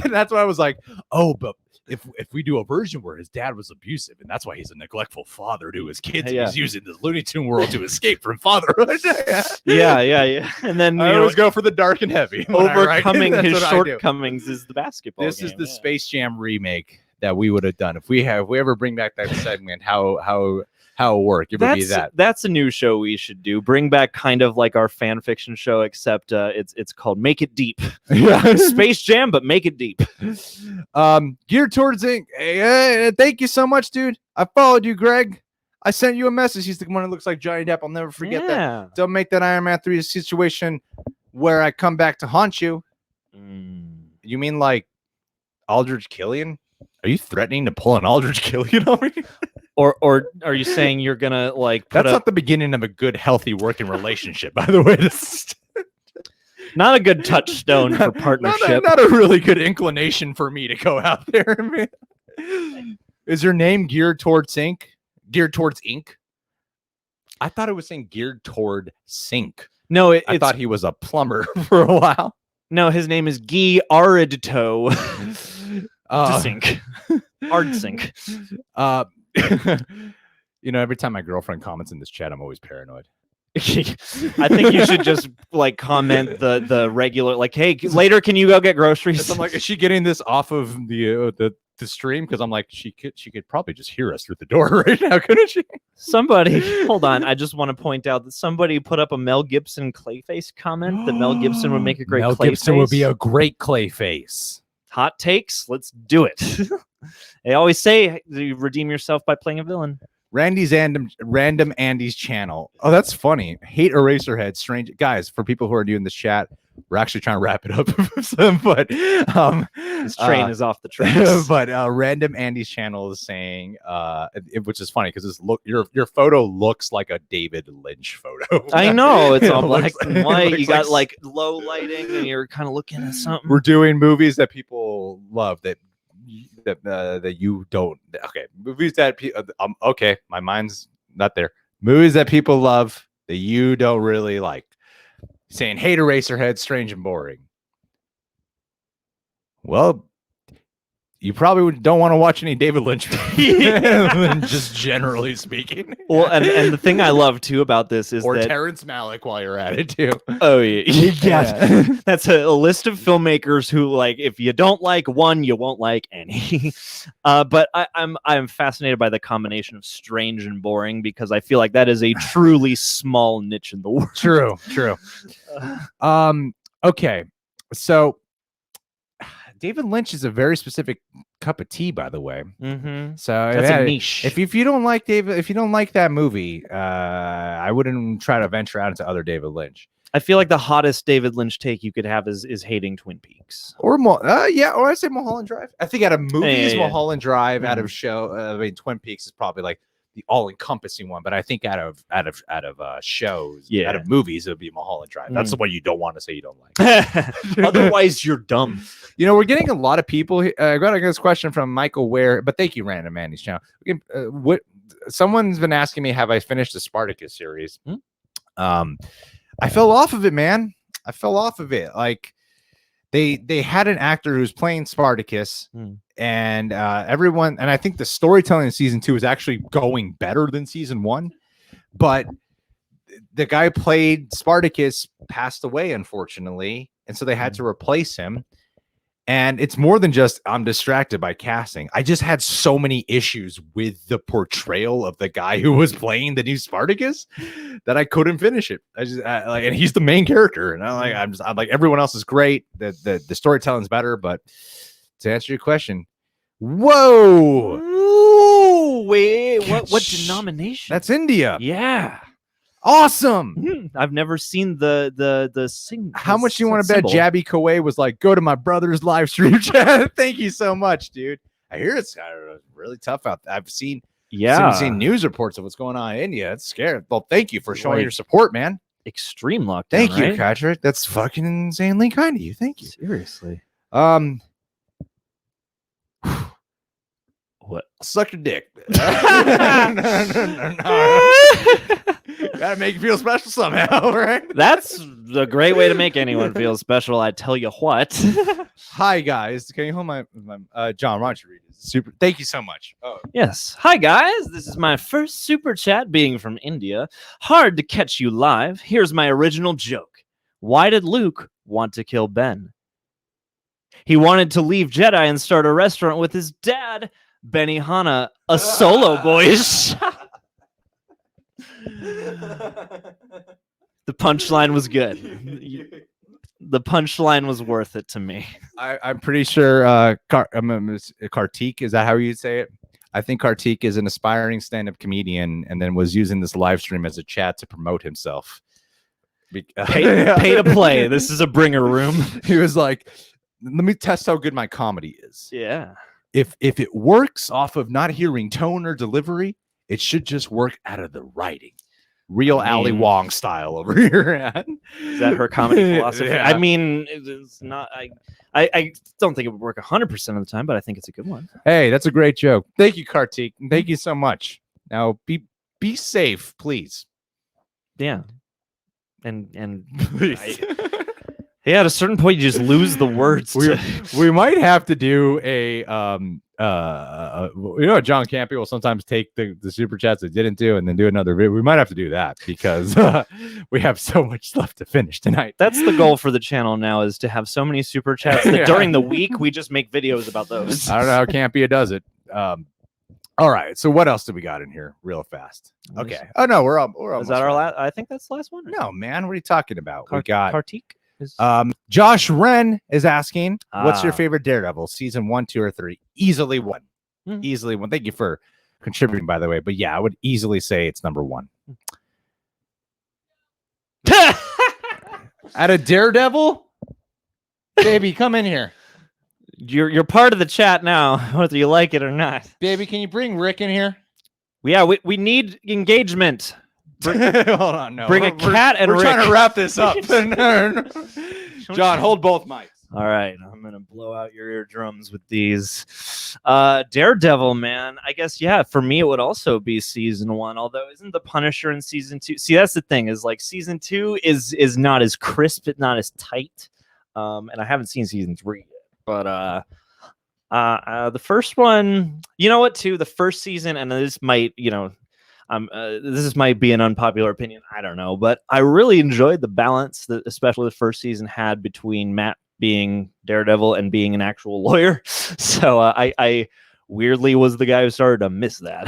Speaker 1: And that's why I was like, oh, but if we do a version where his dad was abusive and that's why he's a neglectful father to his kids, he's using the Looney Tune world to escape from fatherhood.
Speaker 2: Yeah. And then
Speaker 1: I always go for the dark and heavy.
Speaker 2: Overcoming his shortcomings is the basketball game.
Speaker 1: This is the Space Jam remake that we would have done if we ever bring back that segment. How it work? It would be that.
Speaker 2: That's a new show we should do. Bring back kind of like our fan fiction show, except it's called Make It Deep. Space Jam, but make it deep.
Speaker 1: Geared towards Ink. Hey, thank you so much, dude. I followed you, Greg. I sent you a message. He's the one that looks like Johnny Depp. I'll never forget that. Don't make that Iron Man 3 a situation where I come back to haunt you. You mean like Aldrich Killian? Are you threatening to pull an Aldrich Killian on me?
Speaker 2: Or are you saying you're gonna like?
Speaker 1: That's not the beginning of a good, healthy working relationship, by the way.
Speaker 2: Not a good touchstone for partnership.
Speaker 1: Not a really good inclination for me to go out there. Man. Is your name geared towards ink? Geared towards ink? I thought it was saying geared toward sink.
Speaker 2: No,
Speaker 1: I thought he was a plumber for a while.
Speaker 2: No, his name is Guy Aridto. To sink. Hard sink.
Speaker 1: Every time my girlfriend comments in this chat, I'm always paranoid.
Speaker 2: I think you should just like comment the regular, like, hey, later can you go get groceries?
Speaker 1: I'm like, is she getting this off of the the stream because I'm like, she could probably just hear us through the door right now, couldn't she?
Speaker 2: Somebody, hold on. I just want to point out that somebody put up a Mel Gibson Clayface comment that Mel Gibson would make a great
Speaker 1: Mel
Speaker 2: Clayface.
Speaker 1: Gibson would be a great Clayface.
Speaker 2: Hot takes. Let's do it. They always say you redeem yourself by playing a villain.
Speaker 1: Random Andy's channel. Oh, that's funny. Hate Eraserhead. Strange guys. For people who are new in this chat, we're actually trying to wrap it up. But
Speaker 2: This train is off the tracks.
Speaker 1: But Random Andy's channel is saying, which is funny because your photo looks like a David Lynch photo.
Speaker 2: I know it's all
Speaker 1: It
Speaker 2: black
Speaker 1: looks-
Speaker 2: and white.
Speaker 1: it
Speaker 2: You
Speaker 1: looks
Speaker 2: got
Speaker 1: like-
Speaker 2: like low lighting, and you're kind of looking at something.
Speaker 1: We're doing movies that people love that you don't. Okay, movies that okay, my mind's not there. Movies that people love that you don't really like. Saying hate Eraserhead, strange and boring. Well, you probably don't want to watch any David Lynch movies, just generally speaking.
Speaker 2: Well, and the thing I love too about this is
Speaker 1: or
Speaker 2: that
Speaker 1: Terrence Malick while you're at it too.
Speaker 2: oh yeah,
Speaker 1: Yeah.
Speaker 2: that's a list of filmmakers who like if you don't like one, you won't like any. But I'm fascinated by the combination of strange and boring because I feel like that is a truly small niche in the world.
Speaker 1: True. Okay, so David Lynch is a very specific cup of tea, by the way.
Speaker 2: Mm-hmm.
Speaker 1: So
Speaker 2: That's a niche.
Speaker 1: if you don't like if you don't like that movie, I wouldn't try to venture out into other David Lynch.
Speaker 2: I feel like the hottest David Lynch take you could have is hating Twin Peaks.
Speaker 1: Or or I say Mulholland Drive. I think out of movies,
Speaker 2: Yeah.
Speaker 1: Mulholland Drive. Out of show, Twin Peaks is probably like the all-encompassing one. But I think out of shows,
Speaker 2: Yeah.
Speaker 1: out of movies, it would be Mulholland Drive. That's the one you don't want to say you don't like.
Speaker 2: Otherwise, you're dumb.
Speaker 1: You know, we're getting a lot of people. I got this question from Michael Ware, but thank you, Random Mandy's channel. What someone's been asking me, have I finished the Spartacus series? I fell off of it, man. I fell off of it. Like they had an actor who's playing Spartacus, and everyone, and I think the storytelling in season 2 is actually going better than season 1, but the guy who played Spartacus passed away, unfortunately, and so they had to replace him. And it's more than just I'm distracted by casting. I just had so many issues with the portrayal of the guy who was playing the new Spartacus that I couldn't finish it. I just like, and he's the main character, and I'm like everyone else is great. The storytelling's better, but to answer your question, whoa,
Speaker 2: Ooh, wait, what denomination?
Speaker 1: that's India.
Speaker 2: Yeah.
Speaker 1: Awesome.
Speaker 2: I've never seen the sing.
Speaker 1: How much do you want to bet
Speaker 2: symbol.
Speaker 1: Jabby Kaway was like, go to my brother's live stream chat? Thank you so much, dude. I hear it's really tough out there. I've seen news reports of what's going on in India. It's scary. Well, thank you for showing your support, man.
Speaker 2: Extreme lockdown.
Speaker 1: Thank you,
Speaker 2: right?
Speaker 1: Patrick. That's fucking insanely kind of you. Thank you.
Speaker 2: Seriously. What?
Speaker 1: Suck your dick. Gotta make you feel special somehow, right?
Speaker 2: That's a great way to make anyone feel special. I tell you what.
Speaker 1: Hi guys, can you hold my John? Why don't you read it? Super. Thank you so much. Oh.
Speaker 2: Yes. Hi guys. This is my first super chat being from India. Hard to catch you live. Here's my original joke. Why did Luke want to kill Ben? He wanted to leave Jedi and start a restaurant with his dad. Benihana, a solo boy. The punchline was good. The punchline was worth it to me.
Speaker 1: I'm pretty sure Kartik, is that how you'd say it? I think Kartik is an aspiring stand-up comedian and then was using this live stream as a chat to promote himself.
Speaker 2: Pay to play. This is a bringer room.
Speaker 1: He was like, let me test how good my comedy is.
Speaker 2: Yeah.
Speaker 1: If it works off of not hearing tone or delivery, it should just work out of the writing. Real Ali Wong style over here.
Speaker 2: Is that her comedy philosophy?
Speaker 1: Yeah.
Speaker 2: I mean, it's not. I don't think it would work 100% of the time, but I think it's a good one.
Speaker 1: Hey, that's a great joke. Thank you, Kartik. Thank you so much. Now be safe, please.
Speaker 2: Yeah. And Yeah, at a certain point, you just lose the words.
Speaker 1: We might have to do a John Campy will sometimes take the super chats that didn't do and then do another video. We might have to do that because we have so much left to finish tonight.
Speaker 2: That's the goal for the channel now, is to have so many super chats that during the week we just make videos about those.
Speaker 1: I don't know how Campy does it. All right, so what else do we got in here real fast? Okay. Oh no, we're almost.
Speaker 2: Is that our last? I think that's the last one.
Speaker 1: No, man, what are you talking about? We got
Speaker 2: Kartik.
Speaker 1: Josh Wren is asking, what's your favorite Daredevil, season 1, 2, or 3? Easily 1. Easily 1. Thank you for contributing, by the way. But yeah, I would easily say it's number 1. At a Daredevil, baby, come in here.
Speaker 2: You're part of the chat now, whether you like it or not.
Speaker 1: Baby, can you bring Rick in here?
Speaker 2: Yeah, we need engagement.
Speaker 1: Hold on, no.
Speaker 2: Bring a cat and
Speaker 1: we're
Speaker 2: Rick.
Speaker 1: Trying to wrap this up. John, hold both mics.
Speaker 2: All right, I'm gonna blow out your eardrums with these. Daredevil, man. I guess for me it would also be season 1. Although isn't the Punisher in season 2? See, that's the thing, is like season 2 is not as crisp, not as tight. And I haven't seen season 3 yet. But the first one, you know what? Too, the first season, and this might, this might be an unpopular opinion. I don't know, but I really enjoyed the balance that, especially the first season, had between Matt being Daredevil and being an actual lawyer. So I weirdly was the guy who started to miss that.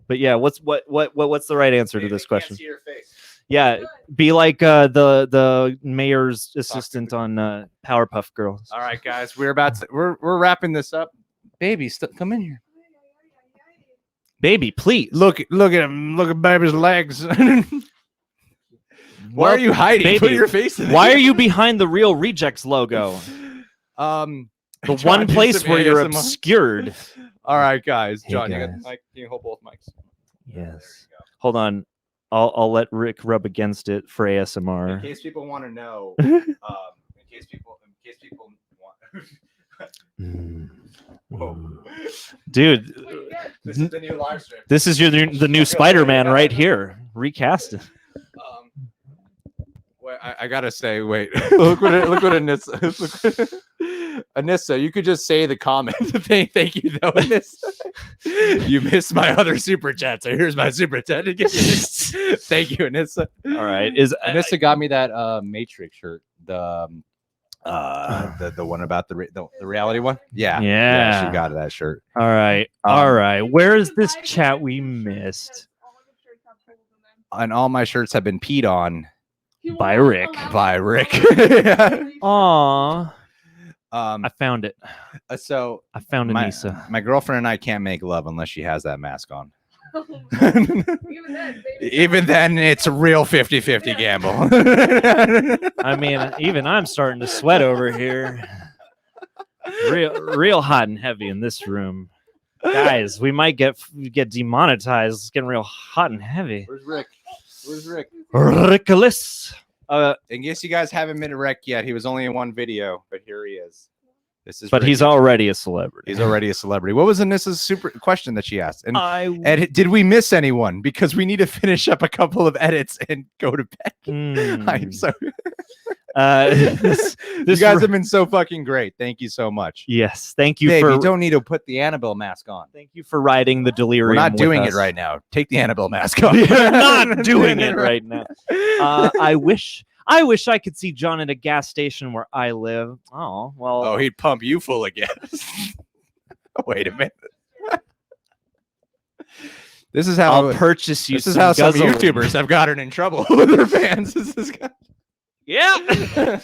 Speaker 2: But yeah, what's the right answer to this question?
Speaker 1: See your face.
Speaker 2: Yeah, be like the mayor's assistant on Powerpuff Girls.
Speaker 1: All right, guys, we're wrapping this up. Baby, come in here.
Speaker 2: Baby, please
Speaker 1: look at him. Look at baby's legs. Why are you hiding?
Speaker 2: Baby,
Speaker 1: put your face in
Speaker 2: why are you behind the Real Rejects logo? The one place where you're obscured.
Speaker 1: All right, guys.
Speaker 2: Hey,
Speaker 1: John,
Speaker 2: guys.
Speaker 1: you got the mic. Can you hold both mics?
Speaker 2: Yes. Hold on. I'll let Rick rub against it for ASMR.
Speaker 1: In case people want to know, in case people want. Whoa.
Speaker 2: Dude,
Speaker 1: this is the new live stream.
Speaker 2: This is the new Spider-Man right here, recasted.
Speaker 1: I gotta say, wait. look what Anissa. Anissa, you could just say the comment. Thank you, though, Anissa. You missed my other super chat, so here's my super chat again. Thank you, Anissa.
Speaker 2: All right,
Speaker 1: Anissa got me that Matrix shirt, the one about the reality one. Yeah, she got that shirt.
Speaker 2: All right. Where is this chat we missed?
Speaker 1: And all my shirts have been peed on.
Speaker 2: By Rick.
Speaker 1: Aww.
Speaker 2: I found it.
Speaker 1: So
Speaker 2: I found Anissa.
Speaker 1: My girlfriend and I can't make love unless she has that mask on. Even then, it's a real 50-50 gamble.
Speaker 2: I mean, even I'm starting to sweat over here. Real hot and heavy in this room. Guys, we might get demonetized. It's getting real hot and heavy.
Speaker 1: Where's Rick?
Speaker 2: Rickless.
Speaker 1: In case you guys haven't met Rick yet, he was only in one video, but here he is.
Speaker 2: But he's already a celebrity.
Speaker 1: He's already a celebrity. What was Anissa's super question that she asked? And did we miss anyone? Because we need to finish up a couple of edits and go to bed. I'm sorry. You guys have been so fucking great. Thank you so much.
Speaker 2: Yes, thank you.
Speaker 1: You don't need to put the Annabelle mask on.
Speaker 2: Thank you for riding the delirium.
Speaker 1: We're not doing it right now. Take the Annabelle mask off.
Speaker 2: We're not doing it right now. I wish I could see John at a gas station where I live. Oh, well.
Speaker 1: Oh, he'd pump you full of gas. Wait a minute. This is how
Speaker 2: I'll purchase you.
Speaker 1: This is how some YouTubers have gotten in trouble with their fans.
Speaker 2: Yeah.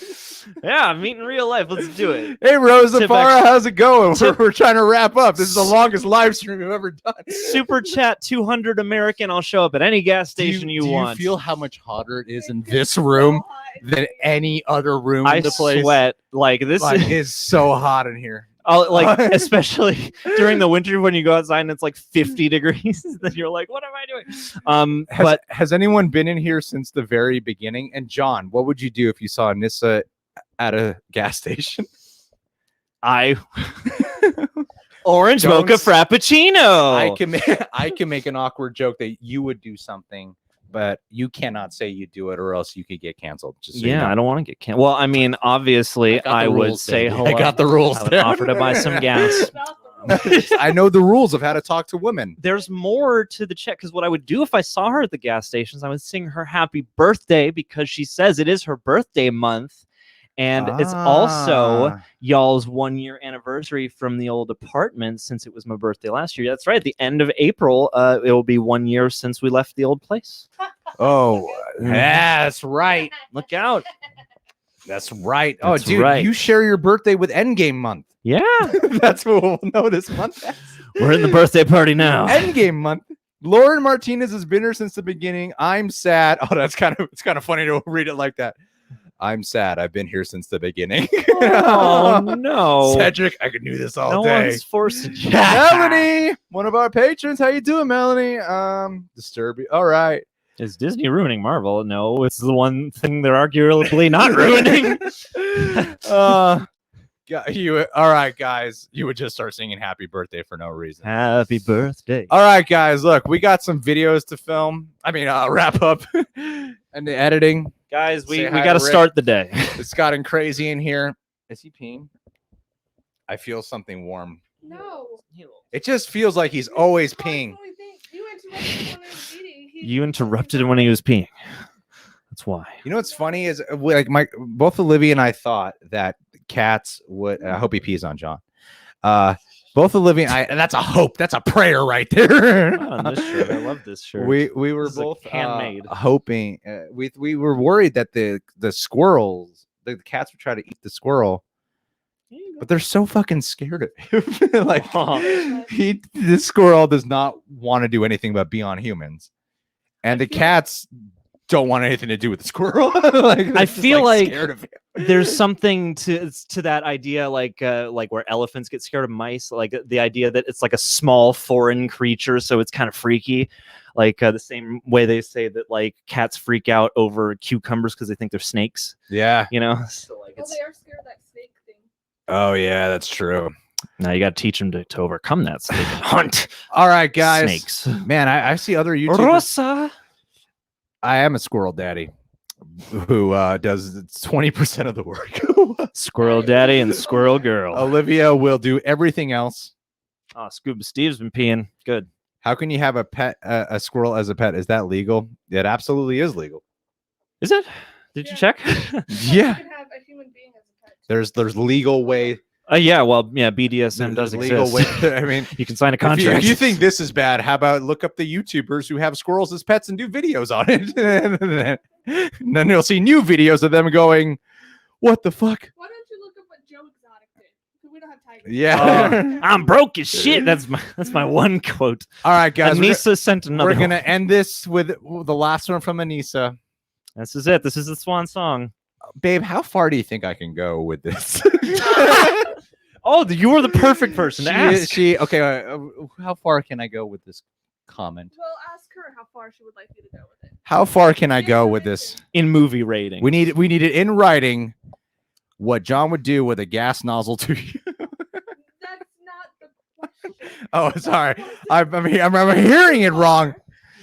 Speaker 2: Yeah, meet in real life. Let's do it.
Speaker 1: Hey, Rosa Farah, how's it going? We're trying to wrap up. This is the longest live stream we've ever done.
Speaker 2: Super chat 200 American. I'll show up at any gas station you want.
Speaker 1: Do you feel how much hotter it is in this room than any other room in the place?
Speaker 2: I sweat. Like, this
Speaker 1: is so hot in here.
Speaker 2: Especially during the winter when you go outside and it's like 50 degrees. Then you're like, what am I doing?
Speaker 1: Has anyone been in here since the very beginning? And John, what would you do if you saw Anissa at a gas station?
Speaker 2: Orange mocha frappuccino.
Speaker 1: I can make an awkward joke that you would do something, but you cannot say you do it, or else you could get canceled. Just so you
Speaker 2: Yeah,
Speaker 1: know.
Speaker 2: I don't want to get canceled. Well, I mean, obviously, I would say hello.
Speaker 1: I got the rules.
Speaker 2: I would offer to buy some gas.
Speaker 1: I know the rules of how to talk to women.
Speaker 2: There's more to the check, because what I would do if I saw her at the gas stations, I would sing her happy birthday, because she says it is her birthday month. And it's also y'all's 1-year anniversary from the old apartment, since it was my birthday last year. That's right. At the end of April, it will be 1 year since we left the old place.
Speaker 1: Oh, that's right.
Speaker 2: Look out.
Speaker 1: That's right.
Speaker 2: That's
Speaker 1: dude,
Speaker 2: right.
Speaker 1: you share your birthday with Endgame month.
Speaker 2: Yeah.
Speaker 1: That's what we'll know this month.
Speaker 2: We're in the birthday party now.
Speaker 1: Endgame month. Lauren Martinez has been here since the beginning. I'm sad. Oh, it's kind of funny to read it like that. I'm sad. I've been here since the beginning.
Speaker 2: Oh no,
Speaker 1: Cedric, I could do this all
Speaker 2: no
Speaker 1: day.
Speaker 2: one's forced to.
Speaker 1: Melanie, one of our patrons. How you doing, Melanie? Disturbing. All right.
Speaker 2: Is Disney ruining Marvel? No, it's the one thing they're arguably not ruining.
Speaker 1: All right, guys. You would just start singing "Happy Birthday" for no reason.
Speaker 2: Happy birthday.
Speaker 1: All right, guys. Look, we got some videos to film. Wrap up and the editing.
Speaker 2: Guys, we
Speaker 1: Say hi
Speaker 2: got to
Speaker 1: to Rick.
Speaker 2: start the day.
Speaker 1: It's gotten crazy in here. Is he peeing? I feel something warm.
Speaker 3: No.
Speaker 1: It just feels like he's always peeing.
Speaker 2: You interrupted him when he was peeing. That's why.
Speaker 1: You know what's funny is both Olivia and I thought that cats would. I hope he pees on John. Both Olivia and I, and that's a hope. That's a prayer right there.
Speaker 2: Oh, this shirt. I love this shirt.
Speaker 1: We were
Speaker 2: This is,
Speaker 1: both
Speaker 2: like, handmade.
Speaker 1: hoping. We were worried that the squirrels, the cats would try to eat the squirrel, but they're so fucking scared of him. Like this squirrel does not want to do anything but be on humans, and the cats don't want anything to do with the squirrel.
Speaker 2: I feel like
Speaker 1: scared of him.
Speaker 2: There's something to that idea, like where elephants get scared of mice, like the idea that it's like a small foreign creature, so it's kind of freaky, like the same way they say that like cats freak out over cucumbers because they think they're snakes.
Speaker 1: Yeah,
Speaker 2: you know. So like,
Speaker 3: They are scared of that snake thing.
Speaker 1: Oh yeah, that's true.
Speaker 2: Now you got to teach them to overcome that snake and hunt.
Speaker 1: All right, guys.
Speaker 2: Snakes.
Speaker 1: Man, I see other YouTubers.
Speaker 2: Rosa.
Speaker 1: I am a squirrel daddy who does 20% of the work.
Speaker 2: Squirrel daddy and squirrel girl.
Speaker 1: Olivia will do everything else.
Speaker 2: Oh, Scuba Steve's been peeing. Good.
Speaker 1: How can you have a pet, a squirrel as a pet? Is that legal? It absolutely is legal.
Speaker 2: Is it? Did you check?
Speaker 1: Yeah.
Speaker 3: You can have a human being as a pet.
Speaker 1: There's legal way.
Speaker 2: Yeah, well, yeah, BDSM does
Speaker 1: legal
Speaker 2: exist.
Speaker 1: way. I mean,
Speaker 2: you can sign a
Speaker 1: if
Speaker 2: contract.
Speaker 1: you think this is bad, how about look up the YouTubers who have squirrels as pets and do videos on it? And then you'll see new videos of them going, "What the fuck?"
Speaker 3: Why don't you look up what Joe Exotic did? Because we don't have tigers.
Speaker 1: Yeah.
Speaker 2: I'm broke as shit. That's my one quote.
Speaker 1: All right, guys.
Speaker 2: Anissa sent another.
Speaker 1: We're gonna end this with the last one from Anissa.
Speaker 2: This is it. This is the swan song.
Speaker 1: Babe, how far do you think I can go with this?
Speaker 2: Oh, you are the perfect person to ask.
Speaker 1: Okay, how far can I go with this comment?
Speaker 3: Well, ask her how far she would like you to go with it.
Speaker 1: How far can I go with this?
Speaker 2: In movie rating.
Speaker 1: We need it in writing what John would do with a gas nozzle to you.
Speaker 3: That's not the question.
Speaker 1: Oh, sorry. I'm hearing it wrong.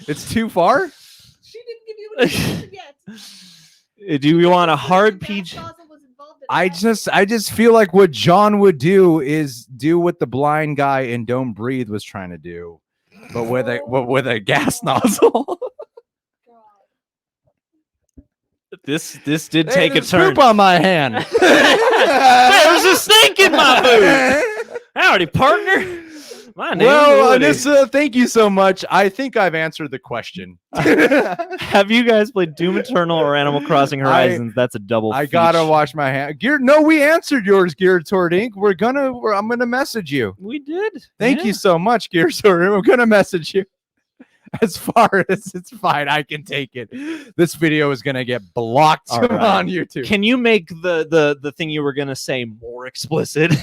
Speaker 1: It's too far?
Speaker 3: She didn't give you an answer yet.
Speaker 2: Do you want a hard PG?
Speaker 1: I just feel like what John would do is do what the blind guy in Don't Breathe was trying to do, but with a gas nozzle.
Speaker 2: This did take a turn.
Speaker 1: Poop on my hand.
Speaker 2: There's a snake in my boot. Howdy, partner. My name is
Speaker 1: Anissa, thank you so much. I think I've answered the question.
Speaker 2: Have you guys played Doom Eternal or Animal Crossing Horizons? That's a double.
Speaker 1: I gotta wash my hand. No, we answered yours, Gear Toward Inc. I'm gonna message you.
Speaker 2: We did.
Speaker 1: Thank you so much, Gear Toward. I'm gonna message you. As far as it's fine, I can take it. This video is gonna get blocked on YouTube.
Speaker 2: Can you make the thing you were gonna say more explicit?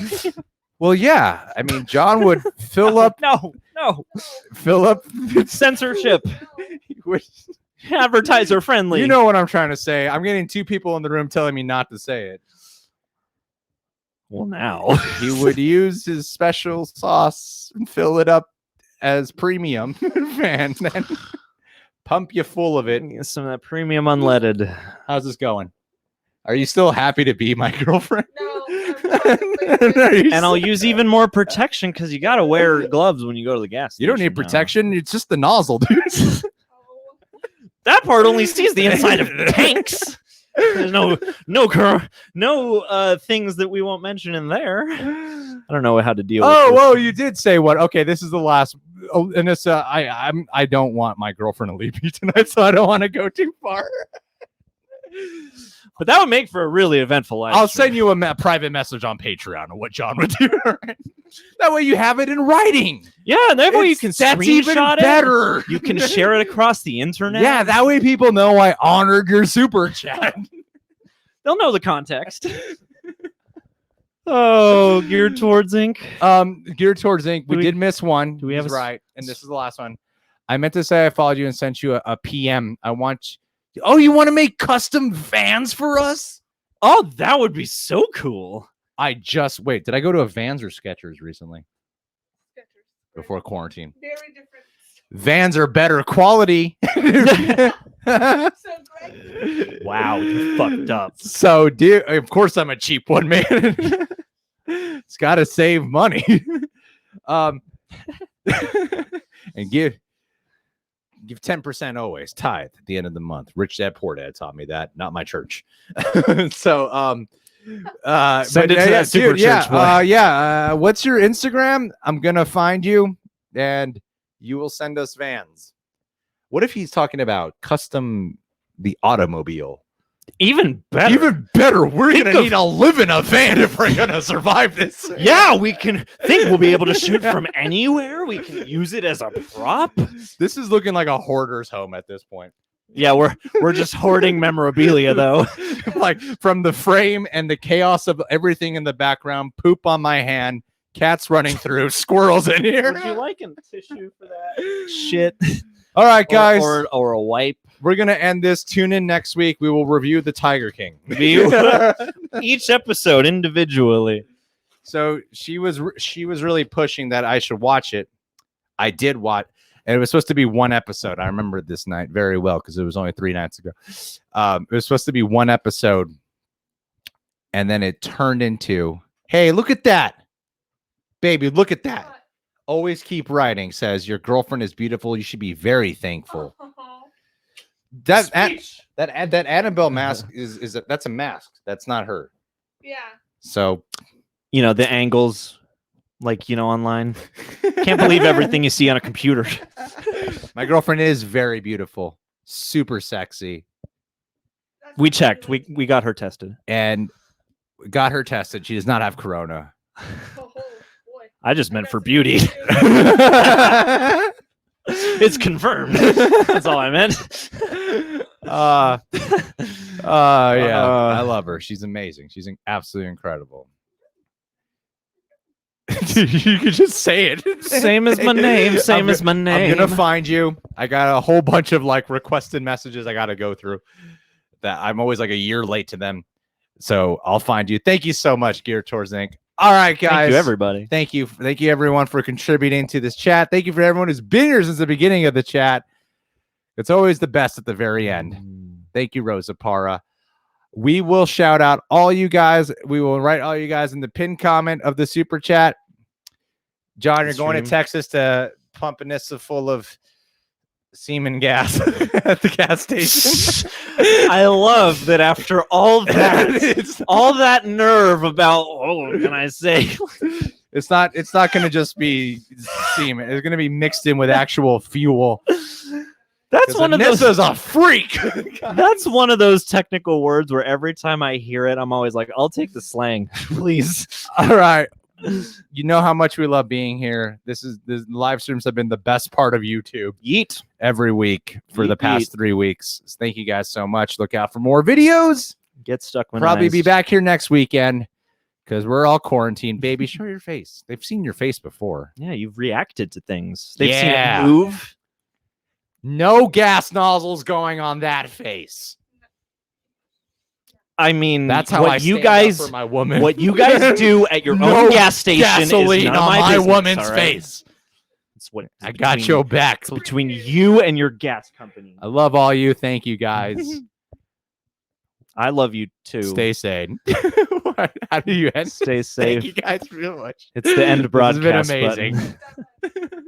Speaker 1: Well, yeah. I mean, John would fill up
Speaker 2: censorship. Advertiser friendly.
Speaker 1: You know what I'm trying to say. I'm getting two people in the room telling me not to say it.
Speaker 2: Well, now
Speaker 1: he would use his special sauce and fill it up as premium and then Pump you full of it.
Speaker 2: Get some of that premium unleaded.
Speaker 1: How's this going? Are you still happy to be my girlfriend?
Speaker 3: No.
Speaker 2: And I'll use even more protection because you got to wear gloves when you go to the gas station.
Speaker 1: You don't need
Speaker 2: now.
Speaker 1: protection. It's just the nozzle, dude.
Speaker 2: That part only sees the inside of tanks. There's no things that we won't mention in there. I don't know how to deal with this.
Speaker 1: Whoa, you did say what? Okay, this is the last. Oh, and it's I don't want my girlfriend to leave me tonight, so I don't want to go too far.
Speaker 2: But that would make for a really eventful life.
Speaker 1: I'll send you a private message on Patreon of what John would do. That way you have it in writing.
Speaker 2: Yeah, that way you can
Speaker 1: That's even
Speaker 2: screenshot it.
Speaker 1: better.
Speaker 2: You can share it across the internet.
Speaker 1: Yeah, that way people know I honored your super chat.
Speaker 2: They'll know the context. Oh, geared towards ink.
Speaker 1: Geared towards ink. We did miss one.
Speaker 2: Do we have
Speaker 1: He's right? And this is the last one. I meant to say I followed you and sent you a PM. I want. Oh, you want to make custom Vans for us?
Speaker 2: Oh, that would be so cool.
Speaker 1: Wait. Did I go to a Vans or Skechers recently before quarantine?
Speaker 3: Very different.
Speaker 1: Vans are better quality.
Speaker 3: So great.
Speaker 2: Wow, you fucked up.
Speaker 1: So, dear, of course I'm a cheap one, man. It's got to save money. And give 10% always, tithe at the end of the month. Rich dad, poor dad taught me that, not my church. So,
Speaker 2: send it to that super church boy.
Speaker 1: What's your Instagram? I'm gonna find you, and you will send us Vans. What if he's talking about the automobile?
Speaker 2: Even better.
Speaker 1: Even better. We're going to need to live in a van if we're going to survive this.
Speaker 2: Yeah, we can think we'll be able to shoot from anywhere. We can use it as a prop.
Speaker 1: This is looking like a hoarder's home at this point.
Speaker 2: Yeah, we're just hoarding memorabilia, though.
Speaker 1: Like from the frame and the chaos of everything in the background, poop on my hand, cats running through, squirrels in here.
Speaker 2: Would you like a tissue for that shit?
Speaker 1: All right, guys.
Speaker 2: Or a wipe.
Speaker 1: We're going to end this. Tune in next week. We will review The Tiger King.
Speaker 2: Each episode individually.
Speaker 1: So she was really pushing that I should watch it. I did watch, and it was supposed to be one episode. I remember this night very well because it was only 3 nights ago. It was supposed to be one episode, and then it turned into, hey, look at that. Baby, look at that. Always keep writing. Says, your girlfriend is beautiful. You should be very thankful. That Annabelle mask that's a mask. That's not her.
Speaker 3: Yeah.
Speaker 1: So,
Speaker 2: the angles, online. Can't believe everything you see on a computer.
Speaker 1: My girlfriend is very beautiful, super sexy.
Speaker 2: We checked. We got her tested.
Speaker 1: And got her tested. She does not have corona.
Speaker 3: Oh, boy.
Speaker 2: I just meant for beauty. It's confirmed. That's all I meant.
Speaker 1: Yeah. I love her. She's amazing. She's absolutely incredible. You could just say it.
Speaker 2: Same as my name.
Speaker 1: I'm gonna find you. I got a whole bunch of requested messages I gotta go through. That I'm always a year late to them. So I'll find you. Thank you so much, Gear Towards Inc. All right, guys.
Speaker 2: Thank you, everybody.
Speaker 1: Thank you, everyone, for contributing to this chat. Thank you for everyone who's been here since the beginning of the chat. It's always the best at the very end. Thank you, Rosa Para. We will shout out all you guys. We will write all you guys in the pinned comment of the super chat. John, you're going to Texas to pump Anissa full of semen gas at the gas station.
Speaker 2: I love that after all that, all that nerve about, what can I say?
Speaker 1: It's not going to just be semen. It's going to be mixed in with actual fuel.
Speaker 2: That's one of those.
Speaker 1: Anissa's a freak.
Speaker 2: That's one of those technical words where every time I hear it, I'm always like, I'll take the slang, please.
Speaker 1: All right. You know how much we love being here. The live streams have been the best part of YouTube.
Speaker 2: Yeet.
Speaker 1: Every week for the past 3 weeks. Thank you guys so much. Look out for more videos.
Speaker 2: Get stuck.
Speaker 1: Probably be back here next weekend because we're all quarantined. Baby, show your face. They've seen your face before.
Speaker 2: Yeah, you've reacted to things. They've seen it move.
Speaker 1: No gas nozzles going on that face.
Speaker 2: I mean,
Speaker 1: that's how you guys for my woman.
Speaker 2: What you guys do at your own gas station
Speaker 1: gasoline
Speaker 2: is none
Speaker 1: on
Speaker 2: of my
Speaker 1: my
Speaker 2: business,
Speaker 1: woman's
Speaker 2: right?
Speaker 1: face.
Speaker 2: It's It's what
Speaker 1: I got
Speaker 2: between-
Speaker 1: your back.
Speaker 2: it's between you and your gas company.
Speaker 1: I love all you. Thank you, guys.
Speaker 2: I love you too.
Speaker 1: Stay sane. How do you end?
Speaker 2: Stay
Speaker 1: Thank
Speaker 2: safe.
Speaker 1: you guys real much.
Speaker 2: It's the end
Speaker 1: This has
Speaker 2: broadcast
Speaker 1: been amazing.
Speaker 2: button.